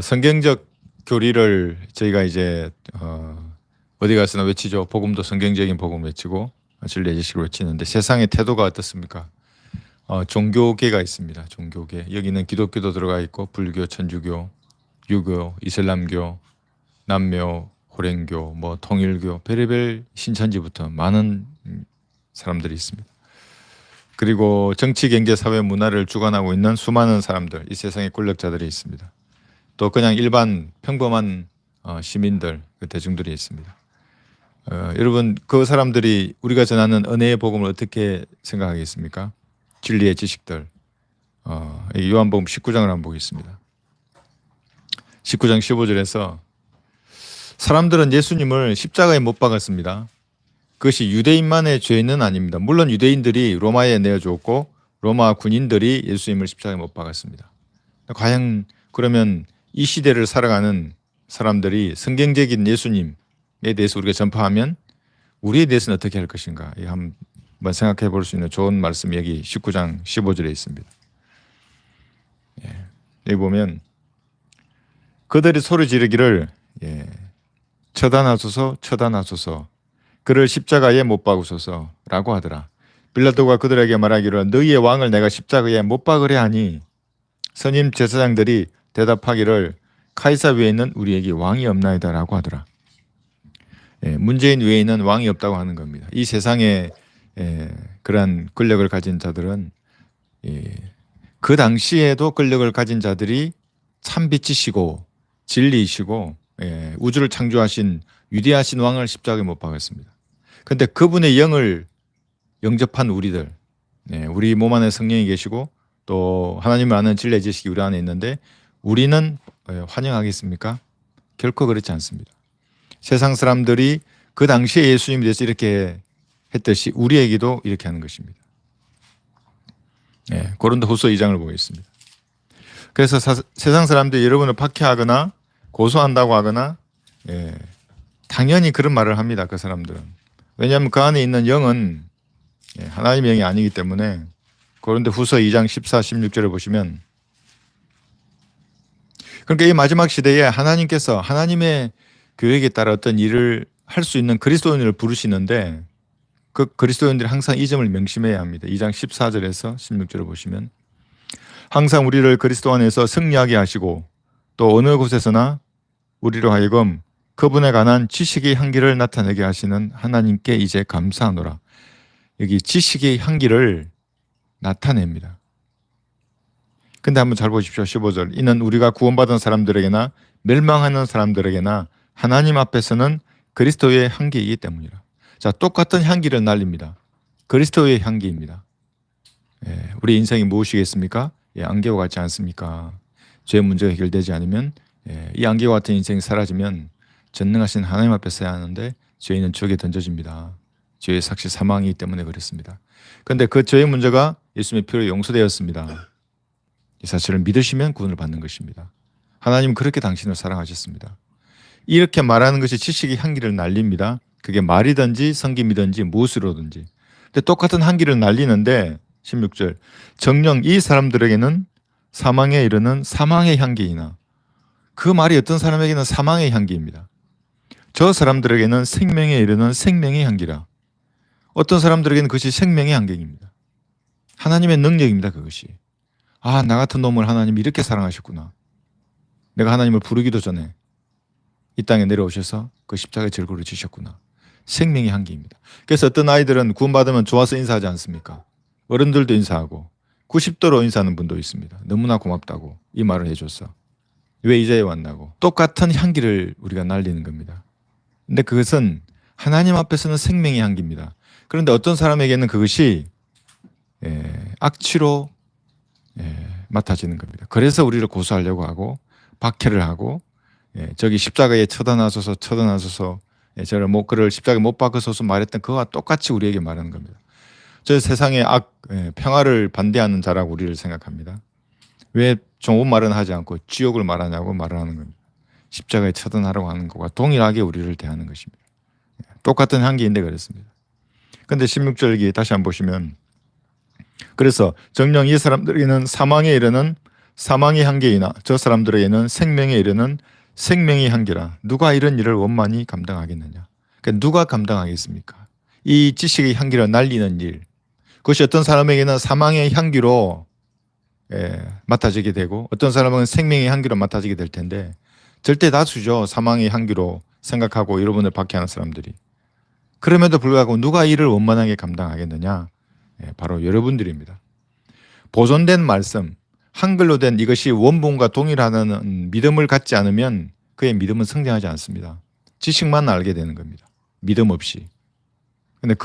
성경적 교리를 저희가 이제 어디 가서나 외치죠. 복음도 성경적인 복음 외치고 진리의 지식을 외치는데 세상의 태도가 어떻습니까? 종교계가 있습니다. 종교계. 여기는 기독교도 들어가 있고 불교, 천주교, 유교, 이슬람교, 남묘, 호랭교, 뭐 통일교, 별의별 신천지부터 많은 사람들이 있습니다. 그리고 정치, 경제, 사회, 문화를 주관하고 있는 수많은 사람들, 이 세상의 권력자들이 있습니다. 또 그냥 일반 평범한 시민들, 그 대중들이 있습니다. 여러분 그 사람들이 우리가 전하는 은혜의 복음을 어떻게 생각하겠습니까? 진리의 지식들. 요한복음 19장을 한번 보겠습니다. 19장 15절에서 사람들은 예수님을 십자가에 못 박았습니다. 그것이 유대인만의 죄는 아닙니다. 물론 유대인들이 로마에 내어주었고 로마 군인들이 예수님을 십자가에 못 박았습니다. 과연 그러면 이 시대를 살아가는 사람들이 성경적인 예수님에 대해서 우리가 전파하면 우리에 대해서는 어떻게 할 것인가? 한번 생각해 볼 수 있는 좋은 말씀이 여기 19장 15절에 있습니다. 여기 보면 그들이 소리 지르기를 처단하소서 처단하소서 그를 십자가에 못 박으소서라고 하더라. 빌라도가 그들에게 말하기를 너희의 왕을 내가 십자가에 못 박으려 하니 선임 제사장들이 대답하기를 카이사 외에는 우리에게 왕이 없나이다라고 하더라. 문재인 외에는 왕이 없다고 하는 겁니다. 이 세상에 그러한 권력을 가진 자들은 그 당시에도 권력을 가진 자들이 참 빛이시고 진리이시고 우주를 창조하신 위대하신 왕을 십자가에 못 박았습니다. 그런데 그분의 영을 영접한 우리들, 우리 몸 안에 성령이 계시고 또 하나님을 아는 진리의 지식이 우리 안에 있는데 우리는 환영하겠습니까? 결코 그렇지 않습니다. 세상 사람들이 그 당시에 예수님에 대해서 이렇게 했듯이 우리에게도 이렇게 하는 것입니다. 고린도후서 2장을 보겠습니다. 그래서 세상 사람들이 여러분을 박해하거나 고소한다고 하거나 당연히 그런 말을 합니다. 그 사람들은. 왜냐하면 그 안에 있는 영은 하나님의 영이 아니기 때문에 고린도후서 2장 14, 16절을 보시면 그러니까 이 마지막 시대에 하나님께서 하나님의 계획에 따라 어떤 일을 할 수 있는 그리스도인을 부르시는데 그 그리스도인들이 항상 이 점을 명심해야 합니다. 2장 14절에서 16절을 보시면 항상 우리를 그리스도 안에서 승리하게 하시고 또 어느 곳에서나 우리로 하여금 그분에 관한 지식의 향기를 나타내게 하시는 하나님께 이제 감사하노라. 여기 지식의 향기를 나타냅니다. 근데 한번 잘 보십시오. 15절. 이는 우리가 구원받은 사람들에게나 멸망하는 사람들에게나 하나님 앞에서는 그리스도의 향기이기 때문이라. 자, 똑같은 향기를 날립니다. 그리스도의 향기입니다. 우리 인생이 무엇이겠습니까? 안개와 같지 않습니까? 죄의 문제가 해결되지 않으면 이 안개와 같은 인생이 사라지면 전능하신 하나님 앞에 서야 하는데 죄인은 지옥에 던져집니다. 죄의 삭시 사망이기 때문에 그렇습니다. 그런데 그 죄의 문제가 예수님의 피로 용서되었습니다. 이 사실을 믿으시면 구원을 받는 것입니다. 하나님은 그렇게 당신을 사랑하셨습니다. 이렇게 말하는 것이 지식의 향기를 날립니다. 그게 말이든지 성김이든지 무엇으로든지. 근데 똑같은 향기를 날리는데 16절 정녕 이 사람들에게는 사망에 이르는 사망의 향기이나 그 말이 어떤 사람에게는 사망의 향기입니다. 저 사람들에게는 생명에 이르는 생명의 향기라. 어떤 사람들에게는 그것이 생명의 향기입니다. 하나님의 능력입니다. 그것이. 아, 나 같은 놈을 하나님이 이렇게 사랑하셨구나. 내가 하나님을 부르기도 전에 이 땅에 내려오셔서 그 십자가의 절구를 지셨구나. 생명의 향기입니다. 그래서 어떤 아이들은 구원받으면 좋아서 인사하지 않습니까? 어른들도 인사하고 90도로 인사하는 분도 있습니다. 너무나 고맙다고 이 말을 해줘서. 왜 이제야 왔나고. 똑같은 향기를 우리가 날리는 겁니다. 근데 그것은 하나님 앞에서는 생명의 향기입니다. 그런데 어떤 사람에게는 그것이 악취로 맡아지는 겁니다. 그래서 우리를 고소하려고 하고 박해를 하고 저기 십자가에 처단하소서 처단하소서 저를 그를 십자가에 못 박으소서 말했던 그와 똑같이 우리에게 말하는 겁니다. 저 세상의 평화를 반대하는 자라고 우리를 생각합니다. 왜 좋은 말은 하지 않고 지옥을 말하냐고 말하는 겁니다. 십자가에 처단하라고 하는 것과 동일하게 우리를 대하는 것입니다. 똑같은 향기인데 그렇습니다. 그런데 16절기 다시 한번 보시면 그래서 정녕 이 사람들에게는 사망에 이르는 사망의 한계이나 저 사람들에게는 생명에 이르는 생명의 한계라. 누가 이런 일을 원만히 감당하겠느냐. 그러니까 누가 감당하겠습니까? 이 지식의 한계를 날리는 일. 그것이 어떤 사람에게는 사망의 향기로 맡아지게 되고 어떤 사람은 생명의 향기로 맡아지게 될 텐데 절대 다수죠. 사망의 향기로 생각하고 여러분을 박해하는 사람들이. 그럼에도 불구하고 누가 이를 원만하게 감당하겠느냐? 바로 여러분들입니다. 보존된 말씀, 한글로 된 이것이 원본과 동일하다는 믿음을 갖지 않으면 그의 믿음은 성장하지 않습니다. 지식만 알게 되는 겁니다. 믿음 없이. 근데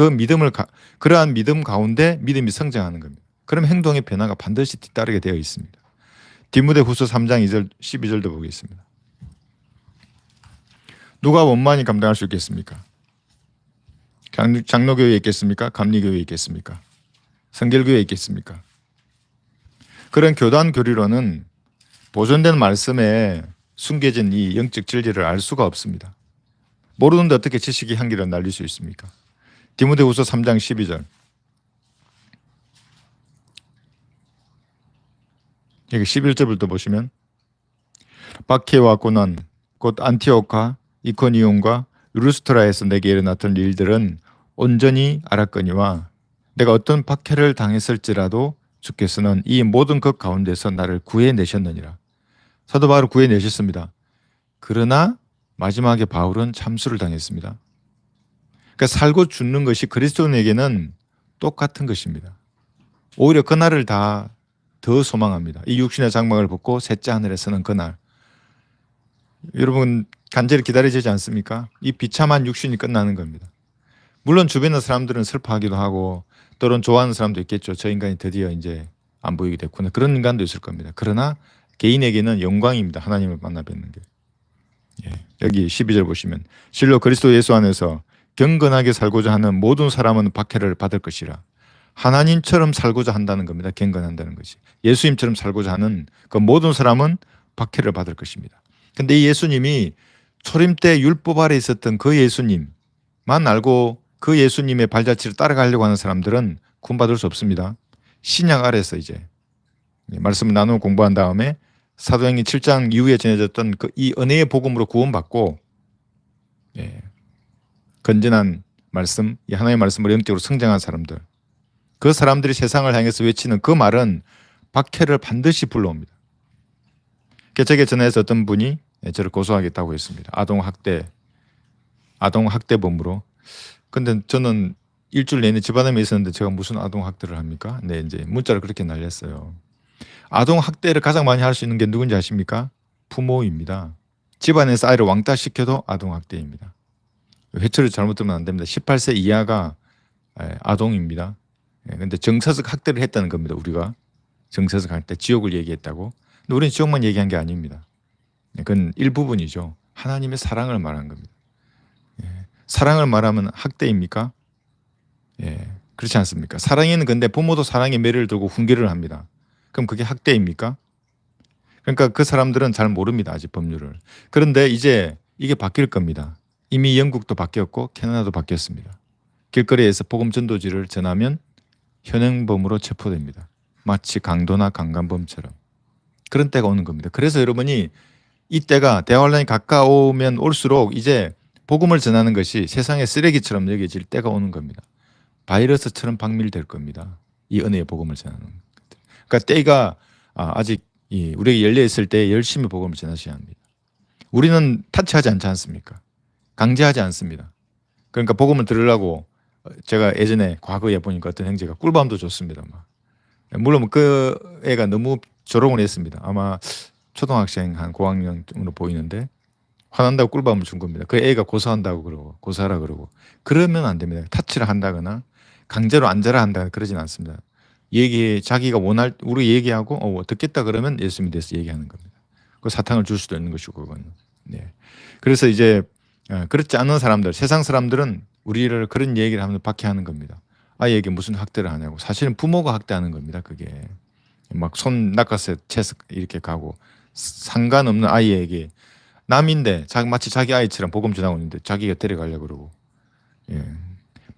그러한 믿음 가운데 믿음이 성장하는 겁니다. 그럼 행동의 변화가 반드시 뒤따르게 되어 있습니다. 디모데후서 3장 2절 12절도 보겠습니다. 누가 원만히 감당할 수 있겠습니까? 장로교회에 있겠습니까? 감리교회에 있겠습니까? 성결교회에 있겠습니까? 그런 교단 교리로는 보존된 말씀에 숨겨진 이 영적 진리를 알 수가 없습니다. 모르는데 어떻게 지식의 향기를 날릴 수 있습니까? 디모데후서 3장 12절. 여기 11절부터 보시면 박해와 고난 곧 안티오카, 이코니온과 루스트라에서 내게 일어났던 일들은 온전히 알았거니와 내가 어떤 박해를 당했을지라도 주께서는 이 모든 것 가운데서 나를 구해내셨느니라. 사도 바울을 구해내셨습니다. 그러나 마지막에 바울은 참수를 당했습니다. 그러니까 살고 죽는 것이 그리스도인에게는 똑같은 것입니다. 오히려 그날을 더 소망합니다. 이 육신의 장막을 벗고 셋째 하늘에 서는 그날. 여러분 간절히 기다리지 않습니까? 이 비참한 육신이 끝나는 겁니다. 물론 주변의 사람들은 슬퍼하기도 하고 또는 좋아하는 사람도 있겠죠. 저 인간이 드디어 이제 안 보이게 됐구나. 그런 인간도 있을 겁니다. 그러나 개인에게는 영광입니다. 하나님을 만나 뵙는 게. 여기 12절 보시면 실로 그리스도 예수 안에서 경건하게 살고자 하는 모든 사람은 박해를 받을 것이라. 하나님처럼 살고자 한다는 겁니다. 경건한다는 것이. 예수님처럼 살고자 하는 그 모든 사람은 박해를 받을 것입니다. 근데 이 예수님이 초림 때 율법 아래 있었던 그 예수님만 알고 그 예수님의 발자취를 따라가려고 하는 사람들은 구원받을 수 없습니다. 신약 아래서 이제 말씀을 나누고 공부한 다음에 사도행전 7장 이후에 전해졌던 이 은혜의 복음으로 구원받고 건전한 말씀, 이 하나님의 말씀으로 영적으로 성장한 사람들, 그 사람들이 세상을 향해서 외치는 그 말은 박해를 반드시 불러옵니다. 개척에 전해서 어떤 분이 저를 고소하겠다고 했습니다. 아동학대범으로. 근데 저는 일주일 내내 집안에 있었는데 제가 무슨 아동학대를 합니까? 네, 이제 문자를 그렇게 날렸어요. 아동학대를 가장 많이 할 수 있는 게 누군지 아십니까? 부모입니다. 집안에서 아이를 왕따시켜도 아동학대입니다. 회초리 잘못 들으면 안 됩니다. 18세 이하가 아동입니다. 근데 정서적 학대를 했다는 겁니다. 우리가 정서적 학대, 지옥을 얘기했다고. 근데 우리는 지옥만 얘기한 게 아닙니다. 그건 일부분이죠. 하나님의 사랑을 말한 겁니다. 사랑을 말하면 학대입니까? 그렇지 않습니까? 사랑에는 근데 부모도 사랑의 매를 들고 훈계를 합니다. 그럼 그게 학대입니까? 그러니까 그 사람들은 잘 모릅니다. 아직 법률을. 그런데 이제 이게 바뀔 겁니다. 이미 영국도 바뀌었고 캐나다도 바뀌었습니다. 길거리에서 복음 전도지를 전하면 현행범으로 체포됩니다. 마치 강도나 강간범처럼. 그런 때가 오는 겁니다. 그래서 여러분이 이 때가 대환란이 가까우면 올수록 이제 복음을 전하는 것이 세상의 쓰레기처럼 여겨질 때가 오는 겁니다. 바이러스처럼 박밀될 겁니다. 이 은혜의 복음을 전하는 것들. 그러니까 때가 아직 우리에게 열려 있을 때 열심히 복음을 전하셔야 합니다. 우리는 타치하지 않지 않습니까? 강제하지 않습니다. 그러니까 복음을 들으려고 제가 예전에 과거에 보니까 어떤 형제가 꿀밤도 줬습니다. 물론 그 애가 너무 조롱을 했습니다. 아마 초등학생 한 고학년으로 보이는데 화난다고 꿀밤을 준 겁니다. 그 애가 고소한다고 그러고 고소하라 그러고 그러면 안 됩니다. 타치를 한다거나 강제로 앉아라 한다거나 그러진 않습니다. 자기가 우리 얘기하고 듣겠다 그러면 예수님에 대해서 얘기하는 겁니다. 그 사탕을 줄 수도 있는 것이고 그건. 그래서 이제 그렇지 않은 사람들, 세상 사람들은 우리를 그런 얘기를 하면 박해하는 겁니다. 아이에게 무슨 학대를 하냐고. 사실은 부모가 학대하는 겁니다. 그게 막 손 낚아서 채서 이렇게 가고 상관없는 아이에게 남인데 마치 자기 아이처럼 복음 전하고 있는데 자기가 데려가려고 그러고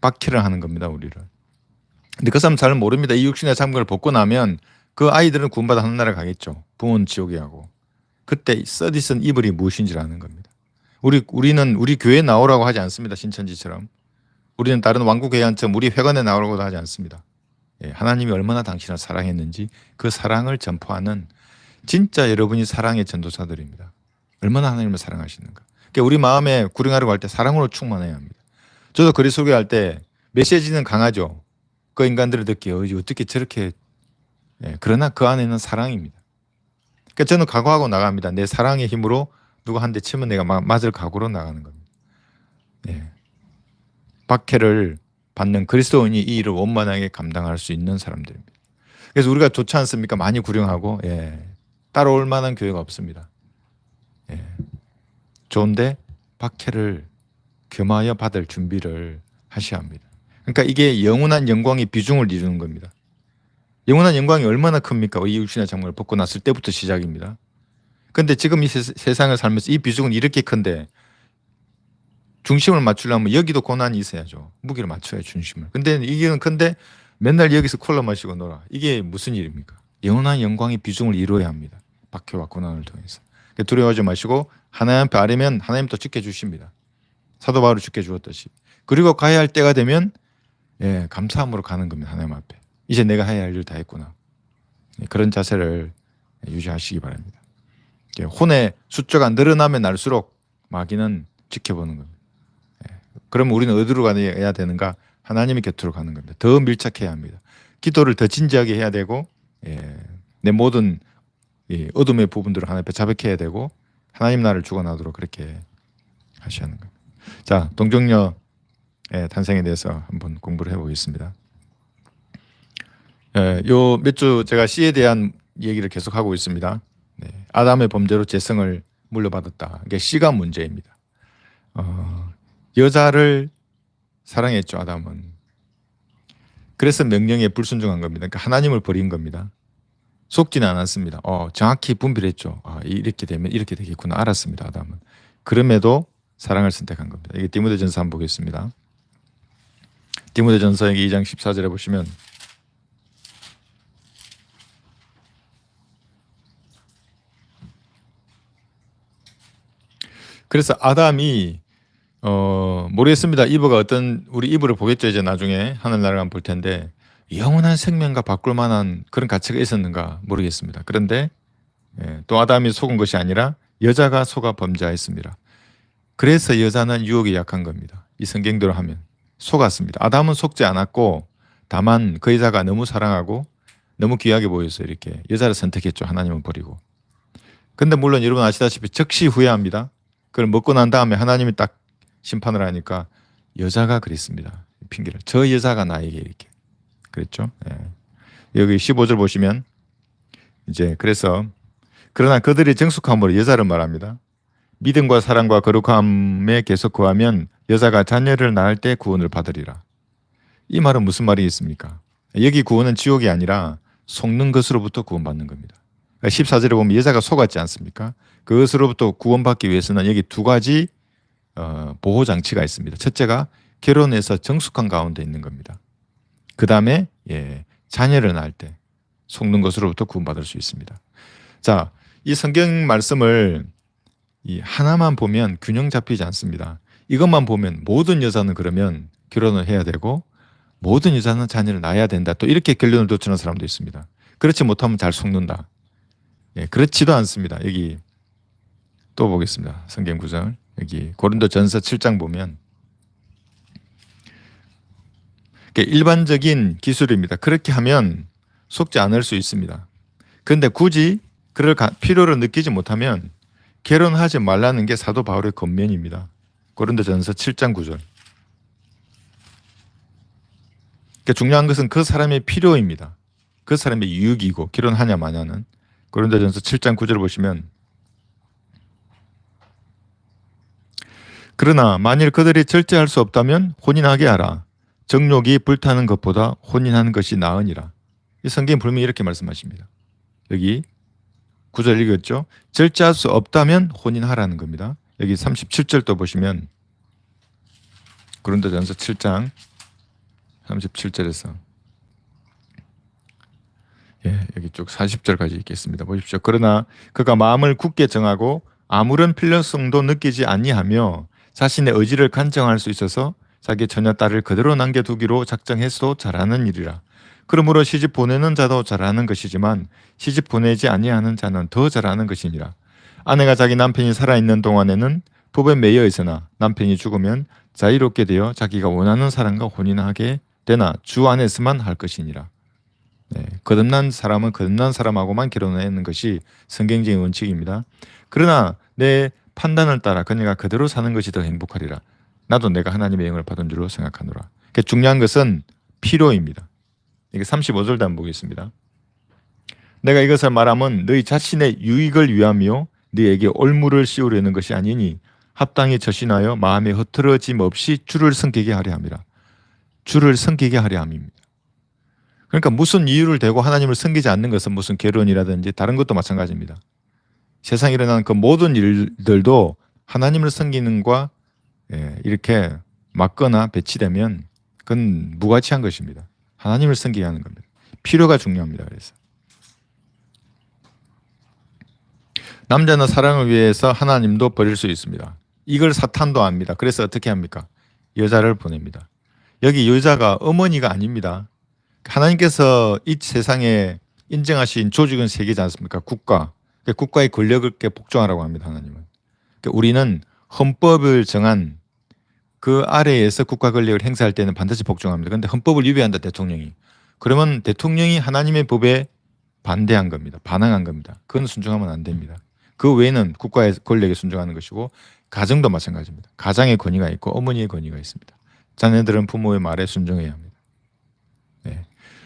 박해를 하는 겁니다. 우리를. 근데 그 사람 잘 모릅니다. 이 육신의 장막을 벗고 나면 그 아이들은 구원받아 하늘나라 가겠죠. 부모는 지옥에 가고. 그때 서디슨 이블이 무엇인지를 아는 겁니다. 우리는 우리 교회에 나오라고 하지 않습니다. 신천지처럼. 우리는 다른 왕국회의안처럼 우리 회관에 나오라고도 하지 않습니다. 예, 하나님이 얼마나 당신을 사랑했는지 그 사랑을 전포하는 진짜 여러분이 사랑의 전도사들입니다. 얼마나 하나님을 사랑하시는가. 그러니까 우리 마음에 구령하려고 할 때 사랑으로 충만해야 합니다. 저도 글이 소개할 때 메시지는 강하죠. 그 인간들을 듣기에 어떻게 저렇게 그러나 그 안에는 사랑입니다. 그러니까 저는 각오하고 나갑니다. 내 사랑의 힘으로 누가 한 대 치면 내가 맞을 각오로 나가는 겁니다. 예. 박해를 받는 그리스도인이 이 일을 원만하게 감당할 수 있는 사람들입니다. 그래서 우리가 좋지 않습니까? 많이 구령하고 따라올 만한 교회가 없습니다. 좋은데 박해를 겸하여 받을 준비를 하셔야 합니다. 그러니까 이게 영원한 영광의 비중을 이루는 겁니다. 영원한 영광이 얼마나 큽니까? 이 육신의 장막을 벗고 났을 때부터 시작입니다. 그런데 지금 이 세상을 살면서 이 비중은 이렇게 큰데 중심을 맞추려면 여기도 고난이 있어야죠. 무게를 맞춰야 중심을. 근데 이게 큰데 맨날 여기서 콜라 마시고 놀아. 이게 무슨 일입니까? 영원한 영광의 비중을 이루어야 합니다. 박해와 고난을 통해서. 두려워하지 마시고 하나님 앞에 아뢰면 하나님 또 지켜주십니다. 사도 바울이 지켜주었듯이. 그리고 가야 할 때가 되면 감사함으로 가는 겁니다. 하나님 앞에. 이제 내가 해야 할 일을 다 했구나. 그런 자세를 유지하시기 바랍니다. 혼의 숫자가 늘어나면 날수록 마귀는 지켜보는 겁니다. 그러면 우리는 어디로 가야 되는가? 하나님의 곁으로 가는 겁니다. 더 밀착해야 합니다. 기도를 더 진지하게 해야 되고 내 모든 어둠의 부분들을 하나님 앞에 자백해야 되고 하나님 나라를 주관하도록 그렇게 하셔야 하는 겁니다. 자, 동정녀의 탄생에 대해서 한번 공부를 해보겠습니다. 요 몇 주 제가 씨에 대한 얘기를 계속하고 있습니다. 아담의 범죄로 죄성을 물려받았다. 이게 씨가 문제입니다. 여자를 사랑했죠, 아담은. 그래서 명령에 불순종한 겁니다. 그러니까 하나님을 버린 겁니다. 속지는 않았습니다. 정확히 분별했죠. 이렇게 되면 이렇게 되겠구나. 알았습니다, 아담은. 그럼에도 사랑을 선택한 겁니다. 이게 디모데전서 한번 보겠습니다. 디모데전서 2장 14절에 보시면 그래서 아담이 모르겠습니다. 이브가 우리 이브를 보겠죠. 이제 나중에 하늘나라를 한번 볼 텐데 영원한 생명과 바꿀 만한 그런 가치가 있었는가 모르겠습니다. 그런데 또 아담이 속은 것이 아니라 여자가 속아 범죄하였습니다. 그래서 여자는 유혹에 약한 겁니다. 이 성경대로 하면 속았습니다. 아담은 속지 않았고 다만 그 여자가 너무 사랑하고 너무 귀하게 보였어요. 이렇게 여자를 선택했죠. 하나님은 버리고. 근데 물론 여러분 아시다시피 즉시 후회합니다. 그걸 먹고 난 다음에 하나님이 딱 심판을 하니까 여자가 그랬습니다. 핑계를. 저 여자가 나에게 이렇게 그랬죠. 여기 15절 보시면 이제 그래서 그러나 그들의 정숙함으로 여자를 말합니다. 믿음과 사랑과 거룩함에 계속 거하면 여자가 자녀를 낳을 때 구원을 받으리라. 이 말은 무슨 말이겠습니까? 여기 구원은 지옥이 아니라 속는 것으로부터 구원받는 겁니다. 14절에 보면 여자가 속았지 않습니까? 그것으로부터 구원받기 위해서는 여기 두 가지 보호 장치가 있습니다. 첫째가 결혼해서 정숙한 가운데 있는 겁니다. 그 다음에 자녀를 낳을 때 속는 것으로부터 구원받을 수 있습니다. 자, 이 성경 말씀을 하나만 보면 균형 잡히지 않습니다. 이것만 보면 모든 여자는 그러면 결혼을 해야 되고 모든 여자는 자녀를 낳아야 된다. 또 이렇게 결론을 도출하는 사람도 있습니다. 그렇지 못하면 잘 속는다. 그렇지도 않습니다. 여기 또 보겠습니다. 성경 구절. 여기 고린도전서 7장 보면 일반적인 기술입니다. 그렇게 하면 속지 않을 수 있습니다. 그런데 굳이 그럴 필요를 느끼지 못하면 결혼하지 말라는 게 사도 바울의 권면입니다. 고린도전서 7장 9절. 그러니까 중요한 것은 그 사람의 필요입니다. 그 사람의 유익이고 결혼하냐 마냐는. 고린도전서 7장 9절 보시면 그러나 만일 그들이 절제할 수 없다면 혼인하게 하라. 정욕이 불타는 것보다 혼인하는 것이 나으니라. 이 성경은 분명히 이렇게 말씀하십니다. 여기 9절 읽었죠? 절제할 수 없다면 혼인하라는 겁니다. 여기 37절도 보시면 고린도전서 7장 37절에서 여기 쭉 40절까지 읽겠습니다. 보십시오. 그러나 그가 마음을 굳게 정하고 아무런 필요성도 느끼지 아니하며 자신의 의지를 간정할 수 있어서 자기 처녀 딸을 그대로 남겨두기로 작정해서도 잘하는 일이라. 그러므로 시집 보내는 자도 잘하는 것이지만 시집 보내지 아니하는 자는 더 잘하는 것이니라. 아내가 자기 남편이 살아있는 동안에는 법에 매여 있으나 남편이 죽으면 자유롭게 되어 자기가 원하는 사람과 혼인하게 되나 주 안에서만 할 것이니라. 거듭난 사람은 거듭난 사람하고만 결혼하는 것이 성경적인 원칙입니다. 그러나 내 판단을 따라 그녀가 그대로 사는 것이 더 행복하리라. 나도 내가 하나님의 영을 받은 줄로 생각하노라. 중요한 것은 필요입니다. 이게 35절도 한번 보겠습니다. 내가 이것을 말하면 너희 자신의 유익을 위하며 너희에게 올무를 씌우려는 것이 아니니 합당히 처신하여 마음에 흐트러짐 없이 주를 섬기게 하려 함이라. 주를 섬기게 하려 함입니다. 그러니까 무슨 이유를 대고 하나님을 섬기지 않는 것은 무슨 결혼이라든지 다른 것도 마찬가지입니다. 세상에 일어나는 그 모든 일들도 하나님을 섬기는 것과 이렇게 막거나 배치되면 그건 무가치한 것입니다. 하나님을 섬기게 하는 겁니다. 필요가 중요합니다. 그래서 남자는 사랑을 위해서 하나님도 버릴 수 있습니다. 이걸 사탄도 압니다. 그래서 어떻게 합니까? 여자를 보냅니다. 여기 여자가 어머니가 아닙니다. 하나님께서 이 세상에 인정하신 조직은 세 개지 않습니까? 국가. 국가의 권력을 복종하라고 합니다. 하나님은. 우리는 헌법을 정한 그 아래에서 국가 권력을 행사할 때는 반드시 복종합니다. 그런데 헌법을 위배한다 대통령이. 그러면 대통령이 하나님의 법에 반대한 겁니다. 반항한 겁니다. 그건 순종하면 안 됩니다. 그 외에는 국가의 권력에 순종하는 것이고 가정도 마찬가지입니다. 가장의 권위가 있고 어머니의 권위가 있습니다. 자녀들은 부모의 말에 순종해야 합니다.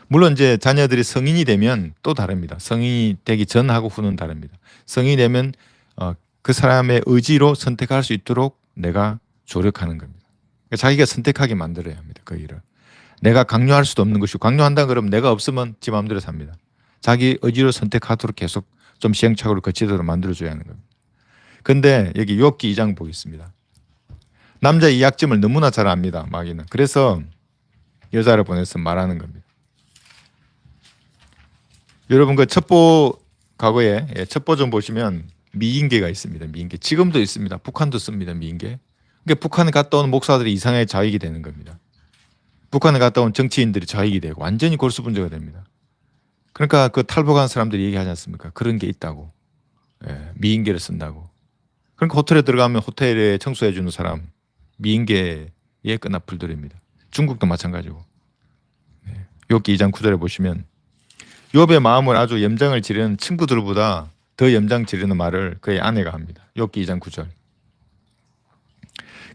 물론 이제 자녀들이 성인이 되면 또 다릅니다. 성인이 되기 전하고 후는 다릅니다. 성인이 되면 그 사람의 의지로 선택할 수 있도록 내가 조력하는 겁니다. 자기가 선택하게 만들어야 합니다. 그 일을. 내가 강요할 수도 없는 것이고 강요한다 그러면 내가 없으면 지 마음대로 삽니다. 자기 의지로 선택하도록 계속 좀 시행착오를 거치도록 만들어줘야 하는 겁니다. 그런데 여기 욥기 2장 보겠습니다. 남자의 이 약점을 너무나 잘 압니다. 마귀는. 그래서 여자를 보내서 말하는 겁니다. 여러분 그 첩보 과거에 첩보 좀 보시면 미인계가 있습니다. 미인계 지금도 있습니다. 북한도 씁니다. 미인계. 그러니까 북한에 갔다 온 목사들이 이상하게 좌익이 되는 겁니다. 북한에 갔다 온 정치인들이 좌익이 되고 완전히 골수분자가 됩니다. 그러니까 그 탈북한 사람들이 얘기하지 않습니까? 그런 게 있다고. 미인계를 쓴다고. 그러니까 호텔에 들어가면 호텔에 청소해 주는 사람 미인계의 끈앞풀들입니다. 중국도 마찬가지고. 욥기 2장 9절에 보시면 욥의 마음을 아주 염장을 지르는 친구들보다 더 염장 지르는 말을 그의 아내가 합니다. 욥기 2장 9절.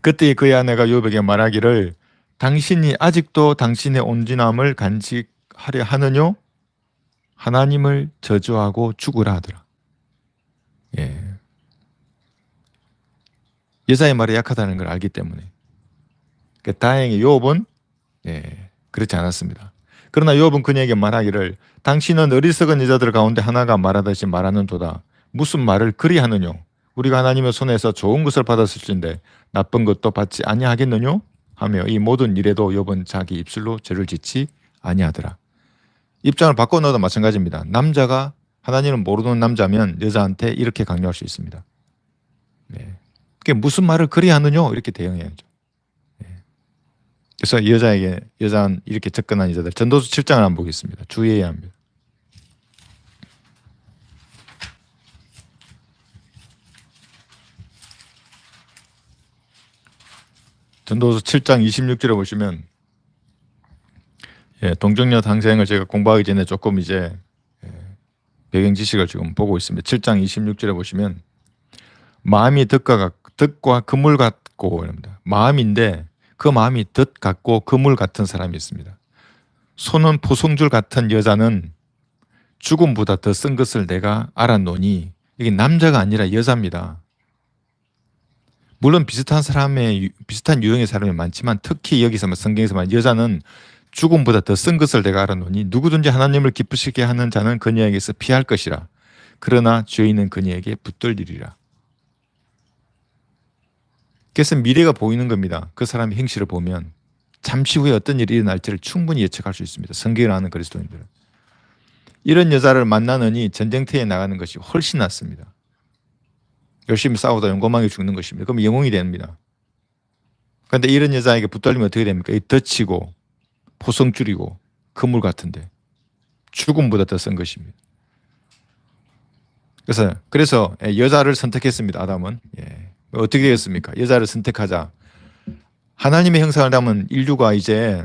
그때 그의 아내가 욥에게 말하기를 당신이 아직도 당신의 온전함을 간직하려 하느뇨? 하나님을 저주하고 죽으라 하더라. 여자의 말이 약하다는 걸 알기 때문에. 다행히 욥은 그렇지 않았습니다. 그러나 욥은 그녀에게 말하기를 당신은 어리석은 여자들 가운데 하나가 말하듯이 말하는도다. 무슨 말을 그리 하느뇨? 우리가 하나님의 손에서 좋은 것을 받았을진데 나쁜 것도 받지 아니하겠느뇨? 하며 이 모든 일에도 욥은 자기 입술로 죄를 짓지 아니하더라. 입장을 바꿔놓아도 마찬가지입니다. 남자가 하나님을 모르는 남자면 여자한테 이렇게 강요할 수 있습니다. 그게 무슨 말을 그리 하느뇨? 이렇게 대응해야죠. 그래서 여자는 이렇게 접근한 여자들 전도서 7장을 한번 보겠습니다. 주의해야 합니다. 전도서 7장 26절에 보시면 동정녀 당생을 제가 공부하기 전에 조금 이제 배경 지식을 지금 보고 있습니다. 7장 26절에 보시면 마음이 덫과 그물 같고 이럽니다. 마음인데 그 마음이 덫 같고 그물 같은 사람이 있습니다. 손은 포송줄 같은 여자는 죽음보다 더 쓴 것을 내가 알았노니 이게 남자가 아니라 여자입니다. 물론 비슷한 유형의 사람이 많지만 특히 여기서 성경에서만 여자는 죽음보다 더 쓴 것을 내가 알았노니 누구든지 하나님을 기쁘시게 하는 자는 그녀에게서 피할 것이라. 그러나 죄인은 그녀에게 붙들리리라. 그래서 미래가 보이는 겁니다. 그 사람의 행실을 보면 잠시 후에 어떤 일이 일어날지를 충분히 예측할 수 있습니다. 성경을 아는 그리스도인들은. 이런 여자를 만나느니 전쟁터에 나가는 것이 훨씬 낫습니다. 열심히 싸우다 용감하게 죽는 것입니다. 그럼 영웅이 됩니다. 그런데 이런 여자에게 붙들리면 어떻게 됩니까? 덧치고 포성줄이고 그물 같은데 죽음보다 더 센 것입니다. 그래서 여자를 선택했습니다. 아담은. 어떻게 되었습니까? 여자를 선택하자. 하나님의 형상을 담은 인류가 이제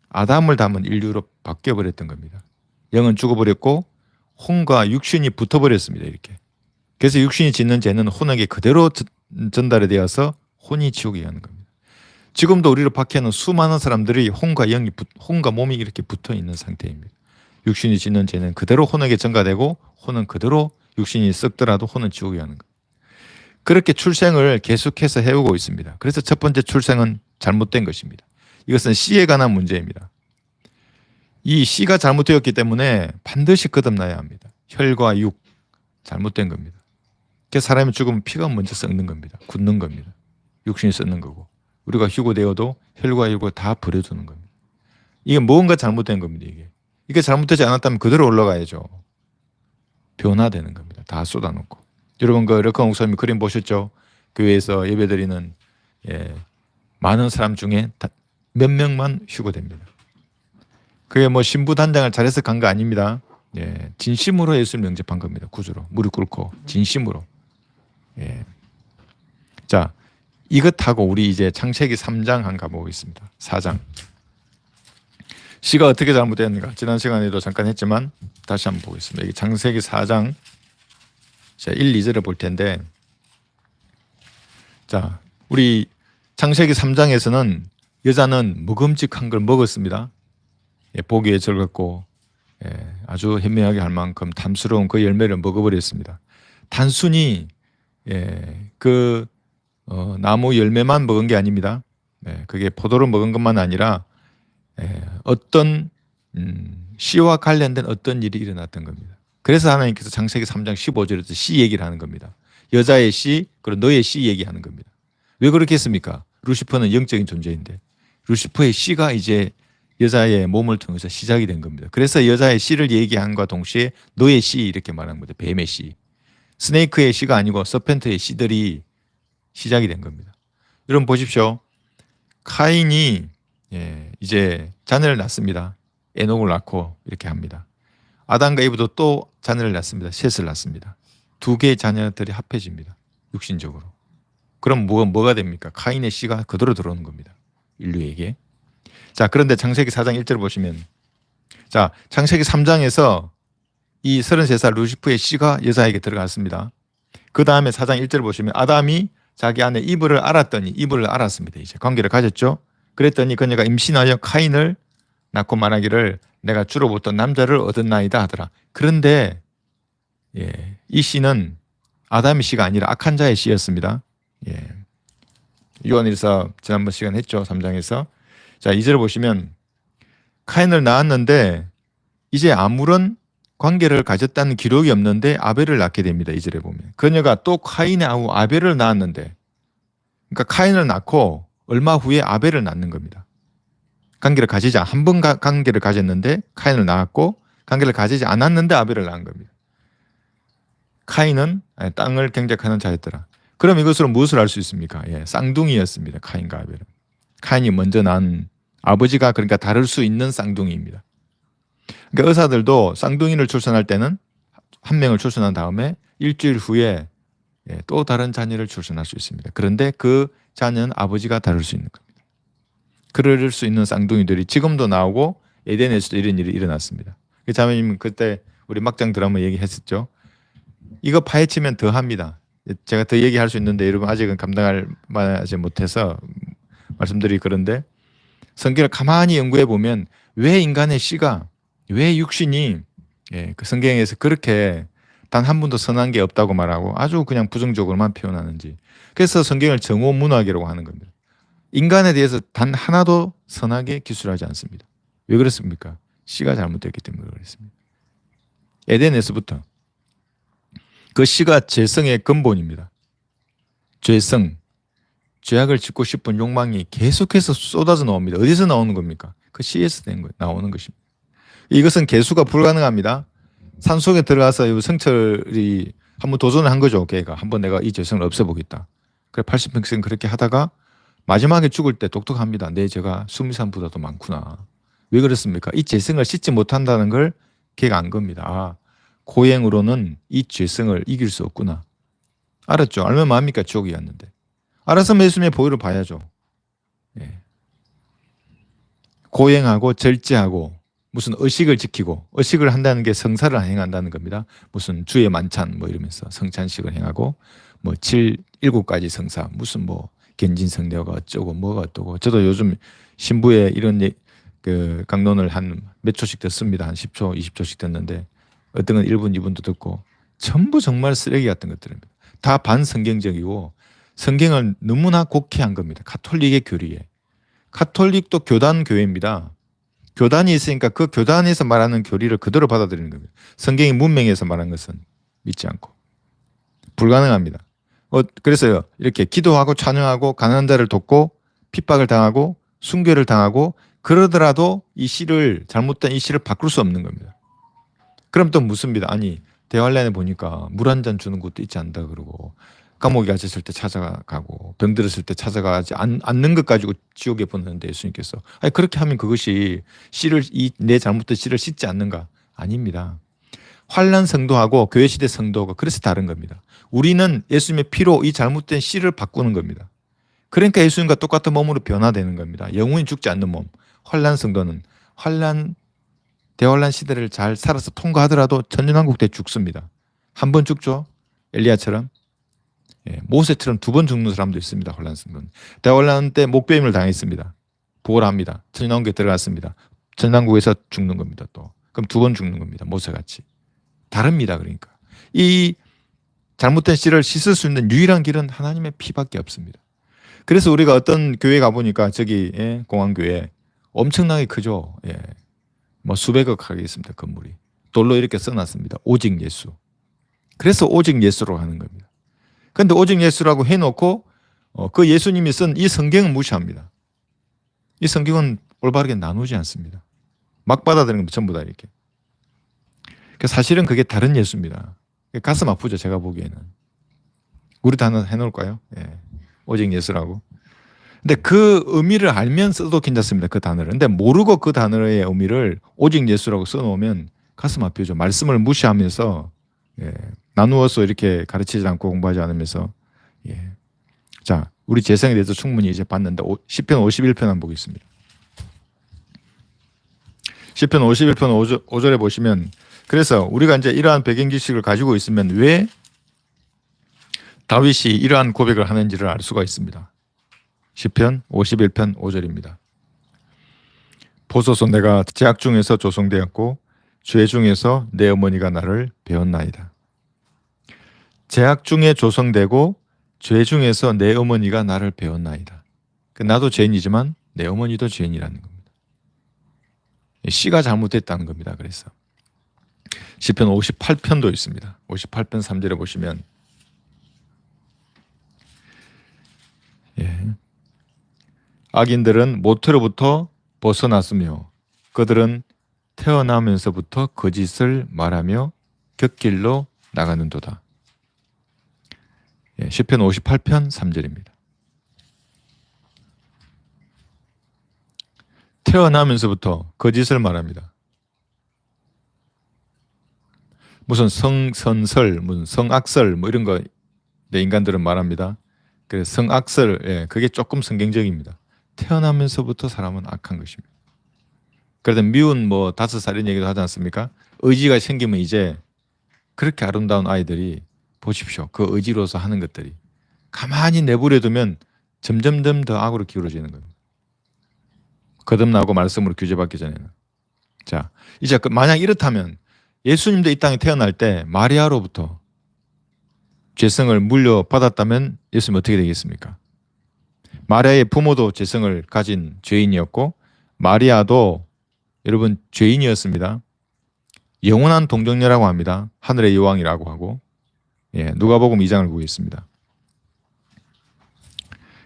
아담을 담은 인류로 바뀌어버렸던 겁니다. 영은 죽어버렸고 혼과 육신이 붙어버렸습니다. 이렇게. 그래서 육신이 짓는 죄는 혼에게 그대로 전달이 되어서 혼이 지옥에 가는 겁니다. 지금도 우리를 박해하는 수많은 사람들이 혼과 몸이 이렇게 붙어 있는 상태입니다. 육신이 짓는 죄는 그대로 혼에게 전가되고 혼은 그대로 육신이 썩더라도 혼은 지옥에 가는 겁니다. 그렇게 출생을 계속해서 해오고 있습니다. 그래서 첫 번째 출생은 잘못된 것입니다. 이것은 씨에 관한 문제입니다. 이 씨가 잘못되었기 때문에 반드시 거듭나야 합니다. 혈과 육, 잘못된 겁니다. 그래서 사람이 죽으면 피가 먼저 썩는 겁니다. 굳는 겁니다. 육신이 썩는 거고 우리가 휴고되어도 혈과 육을 다 버려두는 겁니다. 이게 뭔가 잘못된 겁니다. 이게 잘못되지 않았다면 그대로 올라가야죠. 변화되는 겁니다. 다 쏟아놓고. 여러분 그 르카 목사님이 그림 보셨죠? 교회에서 예배드리는 많은 사람 중에 몇 명만 휴고됩니다. 그게 뭐 신부 단장을 잘해서 간 거 아닙니다. 진심으로 예수를 영접한 겁니다. 구주로 무릎 꿇고 진심으로. 자, 이것하고 우리 이제 창세기 3장 한번 가보겠습니다. 4장. 씨가 어떻게 잘못되었는가? 지난 시간에도 잠깐 했지만 다시 한번 보겠습니다. 이게 창세기 4장 자, 1, 2절을 볼 텐데 자, 우리 창세기 3장에서는 여자는 먹음직한 걸 먹었습니다. 보기에 즐겁고 아주 현명하게 할 만큼 탐스러운 그 열매를 먹어버렸습니다. 단순히 나무 열매만 먹은 게 아닙니다. 그게 포도를 먹은 것만 아니라 어떤 씨와 관련된 어떤 일이 일어났던 겁니다. 그래서 하나님께서 창세기 3장 15절에서 씨 얘기를 하는 겁니다. 여자의 씨, 그리고 너의 씨 얘기하는 겁니다. 왜 그렇게 했습니까? 루시퍼는 영적인 존재인데 루시퍼의 씨가 이제 여자의 몸을 통해서 시작이 된 겁니다. 그래서 여자의 씨를 얘기함과 동시에 너의 씨 이렇게 말하는 겁니다. 뱀의 씨. 스네이크의 씨가 아니고 서펜트의 씨들이 시작이 된 겁니다. 여러분 보십시오. 카인이 이제 자녀를 낳습니다. 에녹을 낳고 이렇게 합니다. 아담과 이브도 또 자녀를 낳습니다. 셋을 낳습니다. 두 개의 자녀들이 합해집니다. 육신적으로. 그럼 뭐가 됩니까? 카인의 씨가 그대로 들어오는 겁니다. 인류에게. 자, 그런데 창세기 4장 1절을 보시면 자, 창세기 3장에서 이 33살 루시프의 씨가 여자에게 들어갔습니다. 그 다음에 4장 1절을 보시면 아담이 자기 아내 이브를 알았습니다. 이제 관계를 가졌죠. 그랬더니 그녀가 임신하여 카인을 낳고 말하기를 내가 주로 보던 남자를 얻었나이다 하더라. 그런데 이 씨는 아담의 씨가 아니라 악한 자의 씨였습니다. 요한일서 지난번 시간 했죠. 3장에서. 자, 2절을 보시면 카인을 낳았는데 이제 아무런 관계를 가졌다는 기록이 없는데 아벨을 낳게 됩니다. 2절에 보면. 그녀가 또 카인의 아우 아벨을 낳았는데 그러니까 카인을 낳고 얼마 후에 아벨을 낳는 겁니다. 관계를 가지지 한 번 관계를 가졌는데 카인을 낳았고 관계를 가지지 않았는데 아벨을 낳은 겁니다. 카인은 땅을 경작하는 자였더라. 그럼 이것으로 무엇을 알 수 있습니까? 쌍둥이였습니다. 카인과 아벨은. 카인이 먼저 낳은 아버지가 그러니까 다를 수 있는 쌍둥이입니다. 그러니까 의사들도 쌍둥이를 출산할 때는 한 명을 출산한 다음에 일주일 후에 또 다른 자녀를 출산할 수 있습니다. 그런데 그 자녀는 아버지가 다를 수 있는 겁니다. 그럴 수 있는 쌍둥이들이 지금도 나오고 에덴에서도 이런 일이 일어났습니다. 자매님 그때 우리 막장 드라마 얘기했었죠. 이거 파헤치면 더 합니다. 제가 더 얘기할 수 있는데 여러분 아직은 감당할 만하지 못해서 말씀드리기 그런데 성경을 가만히 연구해 보면 왜 인간의 씨가 왜 육신이 그 성경에서 그렇게 단 한 번도 선한 게 없다고 말하고 아주 그냥 부정적으로만 표현하는지. 그래서 성경을 정오문학이라고 하는 겁니다. 인간에 대해서 단 하나도 선하게 기술하지 않습니다. 왜 그렇습니까? 씨가 잘못됐기 때문에 그렇습니다. 에덴에서부터 그 씨가 죄성의 근본입니다. 죄성, 죄악을 짓고 싶은 욕망이 계속해서 쏟아져 나옵니다. 어디서 나오는 겁니까? 그 씨에서 된 거예요. 나오는 것입니다. 이것은 개수가 불가능합니다. 산속에 들어가서 이 성철이 한번 도전을 한 거죠. 걔가 한번 내가 이 죄성을 없애보겠다. 그래 80평생 그렇게 하다가 마지막에 죽을 때 독특합니다. 내 죄가 수미산보다도 많구나. 왜 그렇습니까? 이 죄성을 씻지 못한다는 걸 걔가 안 겁니다. 아, 고행으로는 이 죄성을 이길 수 없구나. 알았죠? 알면 뭐합니까? 지옥이 왔는데. 알아서 예수님의 보혈을 봐야죠. 예. 고행하고 절제하고 무슨 의식을 지키고 의식을 한다는 게 성사를 행한다는 겁니다. 무슨 주의 만찬 뭐 이러면서 성찬식을 행하고 뭐 7가지 성사 무슨 뭐 견진성대가 어쩌고 뭐가 어떠고 저도 요즘 신부에 이런 그 강론을 한 몇 초씩 듣습니다. 한 10초, 20초씩 듣는데 어떤 건 1분, 2분도 듣고 전부 정말 쓰레기 같은 것들입니다. 다 반성경적이고 성경을 너무나 곡해한 겁니다. 가톨릭의 교리에. 가톨릭도 교단 교회입니다. 교단이 있으니까 그 교단에서 말하는 교리를 그대로 받아들이는 겁니다. 성경이 문명에서 말한 것은 믿지 않고 불가능합니다. 그래서요 이렇게 기도하고 찬양하고 가난한 자를 돕고 핍박을 당하고 순교를 당하고 그러더라도 이 시를 잘못된 이 시를 바꿀 수 없는 겁니다. 그럼 또 묻습니다. 아니 대환란에 보니까 물 한 잔 주는 것도 있지 않다 그러고 감옥에 갇혔을 때 찾아가고 병들었을 때 찾아가지 않는 것 가지고 지옥에 보내는데 예수님께서 아니 그렇게 하면 그것이 씨를 내 잘못된 씨를 씻지 않는가? 아닙니다. 환난 성도하고 교회 시대 성도가 그래서 다른 겁니다. 우리는 예수님의 피로 이 잘못된 씨를 바꾸는 겁니다. 그러니까 예수님과 똑같은 몸으로 변화되는 겁니다. 영원히 죽지 않는 몸. 환난 성도는 대환란 시대를 잘 살아서 통과하더라도 천년왕국 때 죽습니다. 한 번 죽죠. 엘리야처럼. 예, 모세처럼 2번 죽는 사람도 있습니다. 환란 성도는. 대환란 때 목배임을 당했습니다. 부활합니다. 천년왕국에 들어갔습니다. 천년왕국에서 죽는 겁니다. 또 그럼 2번 죽는 겁니다. 모세같이. 다릅니다. 그러니까 이 잘못된 씨를 씻을 수 있는 유일한 길은 하나님의 피밖에 없습니다. 그래서 우리가 어떤 교회 가보니까 저기 공항교회 엄청나게 크죠. 예. 뭐 수백억 하겠습니다. 건물이. 돌로 이렇게 써놨습니다. 오직 예수. 그래서 오직 예수로 하는 겁니다. 그런데 오직 예수라고 해놓고 그 예수님이 쓴 이 성경은 무시합니다. 이 성경은 올바르게 나누지 않습니다. 막 받아들이는 겁니다. 전부 다 이렇게. 사실은 그게 다른 예수입니다. 가슴 아프죠. 제가 보기에는. 우리도 하나 해놓을까요? 예. 오직 예수라고. 근데 그 의미를 알면 써도 괜찮습니다. 그 단어를. 근데 모르고 그 단어의 의미를 오직 예수라고 써놓으면 가슴 아프죠. 말씀을 무시하면서 나누어서 이렇게 가르치지 않고 공부하지 않으면서 자, 우리 재성에 대해서 충분히 이제 봤는데 시편 51편 한번 보겠습니다. 시편 51편 5절에 보시면 그래서 우리가 이제 이러한 배경 지식을 가지고 있으면 왜 다윗이 이러한 고백을 하는지를 알 수가 있습니다. 시편 51편 5절입니다. 보소서 내가 제약 중에서 조성되었고 죄 중에서 내 어머니가 나를 배웠나이다. 제약 중에 조성되고 죄 중에서 내 어머니가 나를 배웠나이다. 나도 죄인이지만 내 어머니도 죄인이라는 겁니다. 씨가 잘못됐다는 겁니다. 그래서 시편 58편도 있습니다. 58편 3절에 보시면 악인들은 모태로부터 벗어났으며 그들은 태어나면서부터 거짓을 말하며 곁길로 나가는도다. 시편 58편 3절입니다. 태어나면서부터 거짓을 말합니다. 무슨 성선설, 무슨 성악설 뭐 이런 거 내 인간들은 말합니다. 그래서 성악설, 그게 조금 성경적입니다. 태어나면서부터 사람은 악한 것입니다. 그래도 미운 5살 이런 얘기도 하지 않습니까? 의지가 생기면 이제 그렇게 아름다운 아이들이 보십시오. 그 의지로서 하는 것들이 가만히 내버려 두면 점점점 더 악으로 기울어지는 겁니다. 거듭나고 말씀으로 규제받기 전에는. 자, 이제 만약 이렇다면 예수님도 이 땅에 태어날 때 마리아로부터 죄성을 물려받았다면 예수님 어떻게 되겠습니까? 마리아의 부모도 죄성을 가진 죄인이었고 마리아도 여러분 죄인이었습니다. 영원한 동정녀라고 합니다. 하늘의 여왕이라고 하고 누가복음 2장을 보고 있습니다.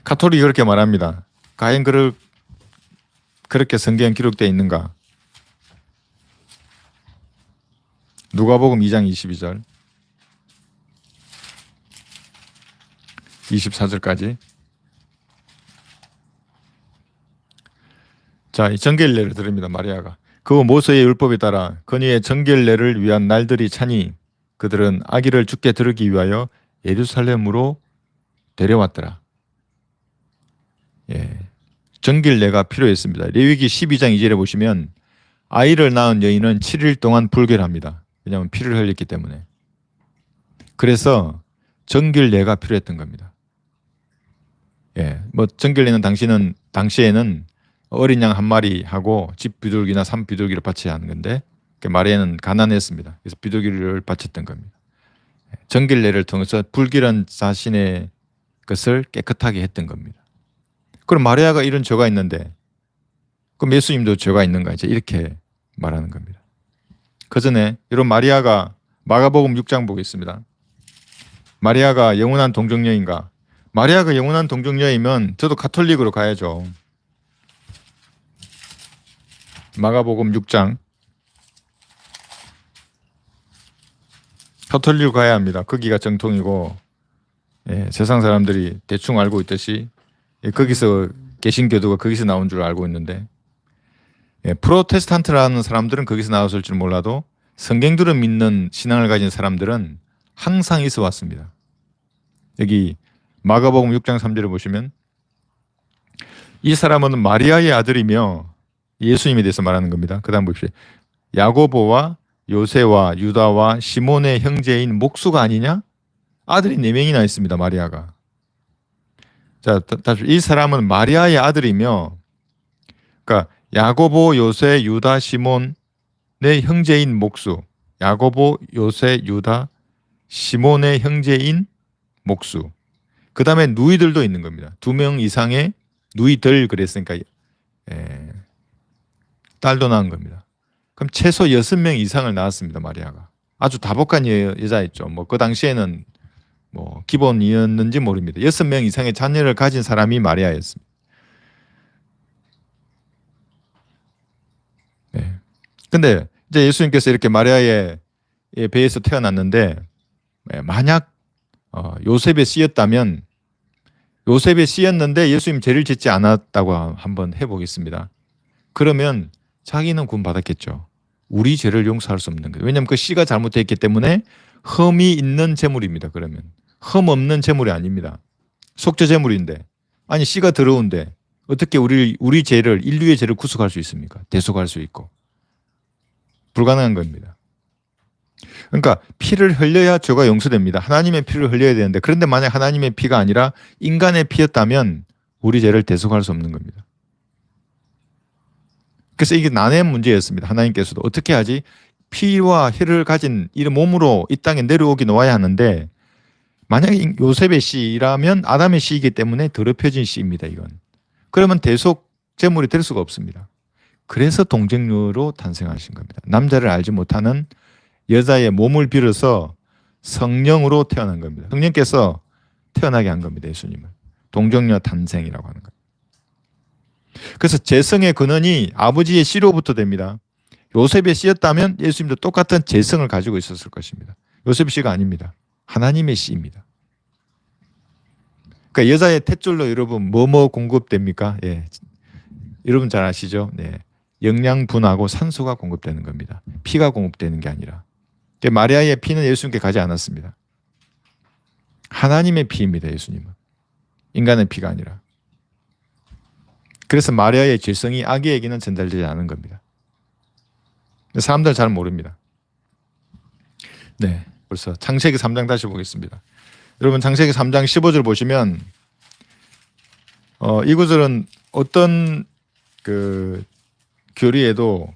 가톨릭이 그렇게 말합니다. 과연 그렇게 성경에 기록되어 있는가? 누가복음 2장 22절 24절까지. 자, 이 정결례를 드립니다. 마리아가. 그 모세의 율법에 따라 그녀의 정결례를 위한 날들이 차니 그들은 아기를 죽게 들기 위하여 예루살렘으로 데려왔더라. 예, 정결례가 필요했습니다. 레위기 12장 2절에 보시면 아이를 낳은 여인은 7일 동안 불결합니다. 왜냐하면 피를 흘렸기 때문에. 그래서 정결례가 필요했던 겁니다. 예, 뭐 정결례는 당시에는 어린 양 한 마리 하고 집 비둘기나 산 비둘기를 바쳐야 하는 건데 마리아는 가난했습니다. 그래서 비둘기를 바쳤던 겁니다. 정결례를 통해서 불길한 자신의 것을 깨끗하게 했던 겁니다. 그럼 마리아가 이런 죄가 있는데 그럼 예수님도 죄가 있는가 이제 이렇게 말하는 겁니다. 그 전에 이런 마리아가 마가복음 6장 보겠습니다. 마리아가 영원한 동정녀인가? 마리아가 영원한 동정녀이면 저도 가톨릭으로 가야죠. 마가복음 6장 가톨릭으로 가야 합니다. 거기가 정통이고 예, 세상 사람들이 대충 알고 있듯이 예, 거기서 개신교도가 거기서 나온 줄 알고 있는데 예, 프로테스탄트라는 사람들은 거기서 나왔을 줄 몰라도 성경들을 믿는 신앙을 가진 사람들은 항상 있어 왔습니다. 여기 마가복음 6장 3절을 보시면 이 사람은 마리아의 아들이며 예수님에 대해서 말하는 겁니다. 그 다음 보십시오. 야고보와 요새와 유다와 시몬의 형제인 목수가 아니냐? 아들이 4명이나 있습니다. 마리아가. 자, 다시 이 사람은 마리아의 아들이며 그러니까 야고보, 요새, 유다, 시몬의 형제인 목수. 야고보, 요새, 유다, 시몬의 형제인 목수. 그 다음에 누이들도 있는 겁니다. 2명 이상의 누이들 그랬으니까 딸도 낳은 겁니다. 그럼 최소 6명 이상을 낳았습니다. 마리아가. 아주 다복한 여자였죠. 뭐 그 당시에는 뭐 기본이었는지 모릅니다. 6명 이상의 자녀를 가진 사람이 마리아였습니다. 네. 근데 이제 예수님께서 이렇게 마리아의 배에서 태어났는데 만약 요셉의 씨였다면 요셉의 씨였는데 예수님 죄를 짓지 않았다고 한번 해보겠습니다. 그러면 자기는 구원 받았겠죠. 우리 죄를 용서할 수 없는 거예요. 왜냐하면 그 씨가 잘못했기 때문에 흠이 있는 재물입니다. 그러면 흠 없는 재물이 아닙니다. 속죄 재물인데 아니 씨가 들어온데 어떻게 우리 죄를 인류의 죄를 구속할 수 있습니까? 대속할 수 있고 불가능한 겁니다. 그러니까 피를 흘려야 죄가 용서됩니다. 하나님의 피를 흘려야 되는데 그런데 만약 하나님의 피가 아니라 인간의 피였다면 우리 죄를 대속할 수 없는 겁니다. 그래서 이게 난의 문제였습니다. 하나님께서도 어떻게 하지? 피와 혈을 가진 이 몸으로 이 땅에 내려오기 놓아야 하는데 만약에 요셉의 씨라면 아담의 씨이기 때문에 더럽혀진 씨입니다. 이건. 그러면 대속 제물이 될 수가 없습니다. 그래서 동정녀로 탄생하신 겁니다. 남자를 알지 못하는 여자의 몸을 빌어서 성령으로 태어난 겁니다. 성령께서 태어나게 한 겁니다. 예수님을. 동정녀 탄생이라고 하는 거예요. 그래서 재성의 근원이 아버지의 씨로부터 됩니다. 요셉의 씨였다면 예수님도 똑같은 재성을 가지고 있었을 것입니다. 요셉 씨가 아닙니다. 하나님의 씨입니다. 그러니까 여자의 탯줄로 여러분 뭐뭐 공급됩니까? 예. 여러분 잘 아시죠? 네. 영양분하고 산소가 공급되는 겁니다. 피가 공급되는 게 아니라. 마리아의 피는 예수님께 가지 않았습니다. 하나님의 피입니다. 예수님은. 인간의 피가 아니라. 그래서 마리아의 죄성이 아기에게는 전달되지 않은 겁니다. 사람들은 잘 모릅니다. 네, 벌써 창세기 3장 다시 보겠습니다. 여러분 창세기 3장 15절 보시면 이 구절은 어떤 그 교리에도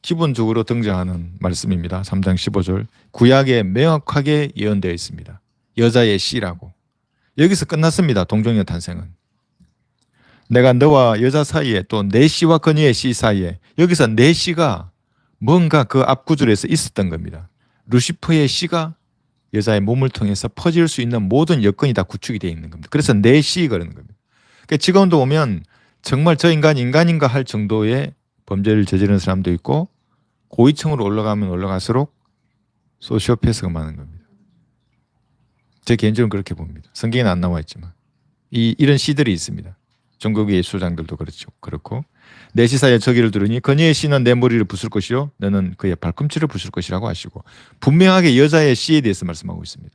기본적으로 등장하는 말씀입니다. 3장 15절 구약에 명확하게 예언되어 있습니다. 여자의 씨라고. 여기서 끝났습니다. 동정녀 탄생은. 내가 너와 여자 사이에 또 내 씨와 그녀의 씨 사이에 여기서 내 씨가 뭔가 그 앞구절에서 있었던 겁니다. 루시퍼의 씨가 여자의 몸을 통해서 퍼질 수 있는 모든 여건이 다 구축이 되어 있는 겁니다. 그래서 내 씨 그러는 겁니다. 그러니까 지금도 보면 정말 저 인간 인간인가 할 정도의 범죄를 저지르는 사람도 있고 고위층으로 올라가면 올라갈수록 소시오패스가 많은 겁니다. 제 개인적으로 그렇게 봅니다. 성경에는 안 나와 있지만 이런 시들이 있습니다. 전국 예수장들도 그렇죠. 그렇고 내 시사에 저기를 들으니 그녀의 씨는 내 머리를 부술 것이요 너는 그의 발꿈치를 부술 것이라고 하시고 분명하게 여자의 씨에 대해서 말씀하고 있습니다.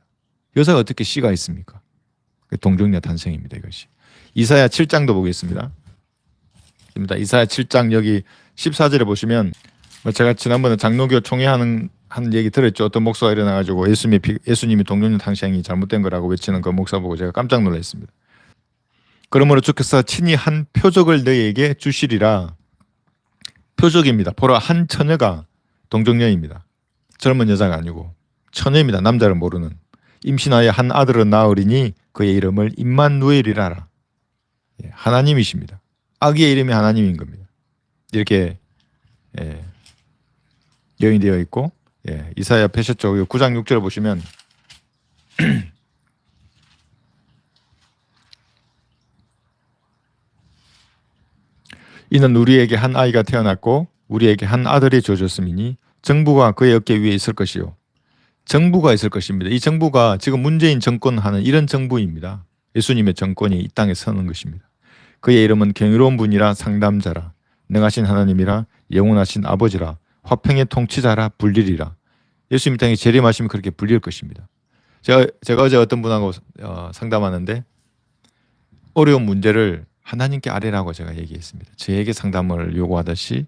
여자가 어떻게 씨가 있습니까? 동정녀 탄생입니다. 이것이. 이사야 7장도 보겠습니다. 이사야 7장 여기 14절에 보시면 제가 지난번에 장로교 총회하는 얘기 들었죠. 어떤 목사가 일어나가지고 예수님이 동정녀 탄생이 잘못된 거라고 외치는 그 목사 보고 제가 깜짝 놀랐습니다. 그러므로 주께서 친히 한 표적을 너희에게 주시리라. 표적입니다. 보라 한 처녀가 동정녀입니다. 젊은 여자가 아니고 처녀입니다. 남자를 모르는. 임신하여 한 아들을 낳으리니 그의 이름을 임마누엘이라 하라. 하나님이십니다. 아기의 이름이 하나님인 겁니다. 이렇게 여인되어 있고 이사야 펴셨죠. 9장 6절을 보시면 이는 우리에게 한 아이가 태어났고 우리에게 한 아들이 주어졌음이니 정부가 그의 어깨 위에 있을 것이요. 정부가 있을 것입니다. 이 정부가 지금 문재인 정권하는 이런 정부입니다. 예수님의 정권이 이 땅에 서는 것입니다. 그의 이름은 경이로운 분이라 상담자라 능하신 하나님이라 영원하신 아버지라 화평의 통치자라 불리리라. 예수님 땅에 재림하시면 그렇게 불릴 것입니다. 제가 어제 어떤 분하고 상담하는데 어려운 문제를 하나님께 아뢰라고 제가 얘기했습니다. 저에게 상담을 요구하듯이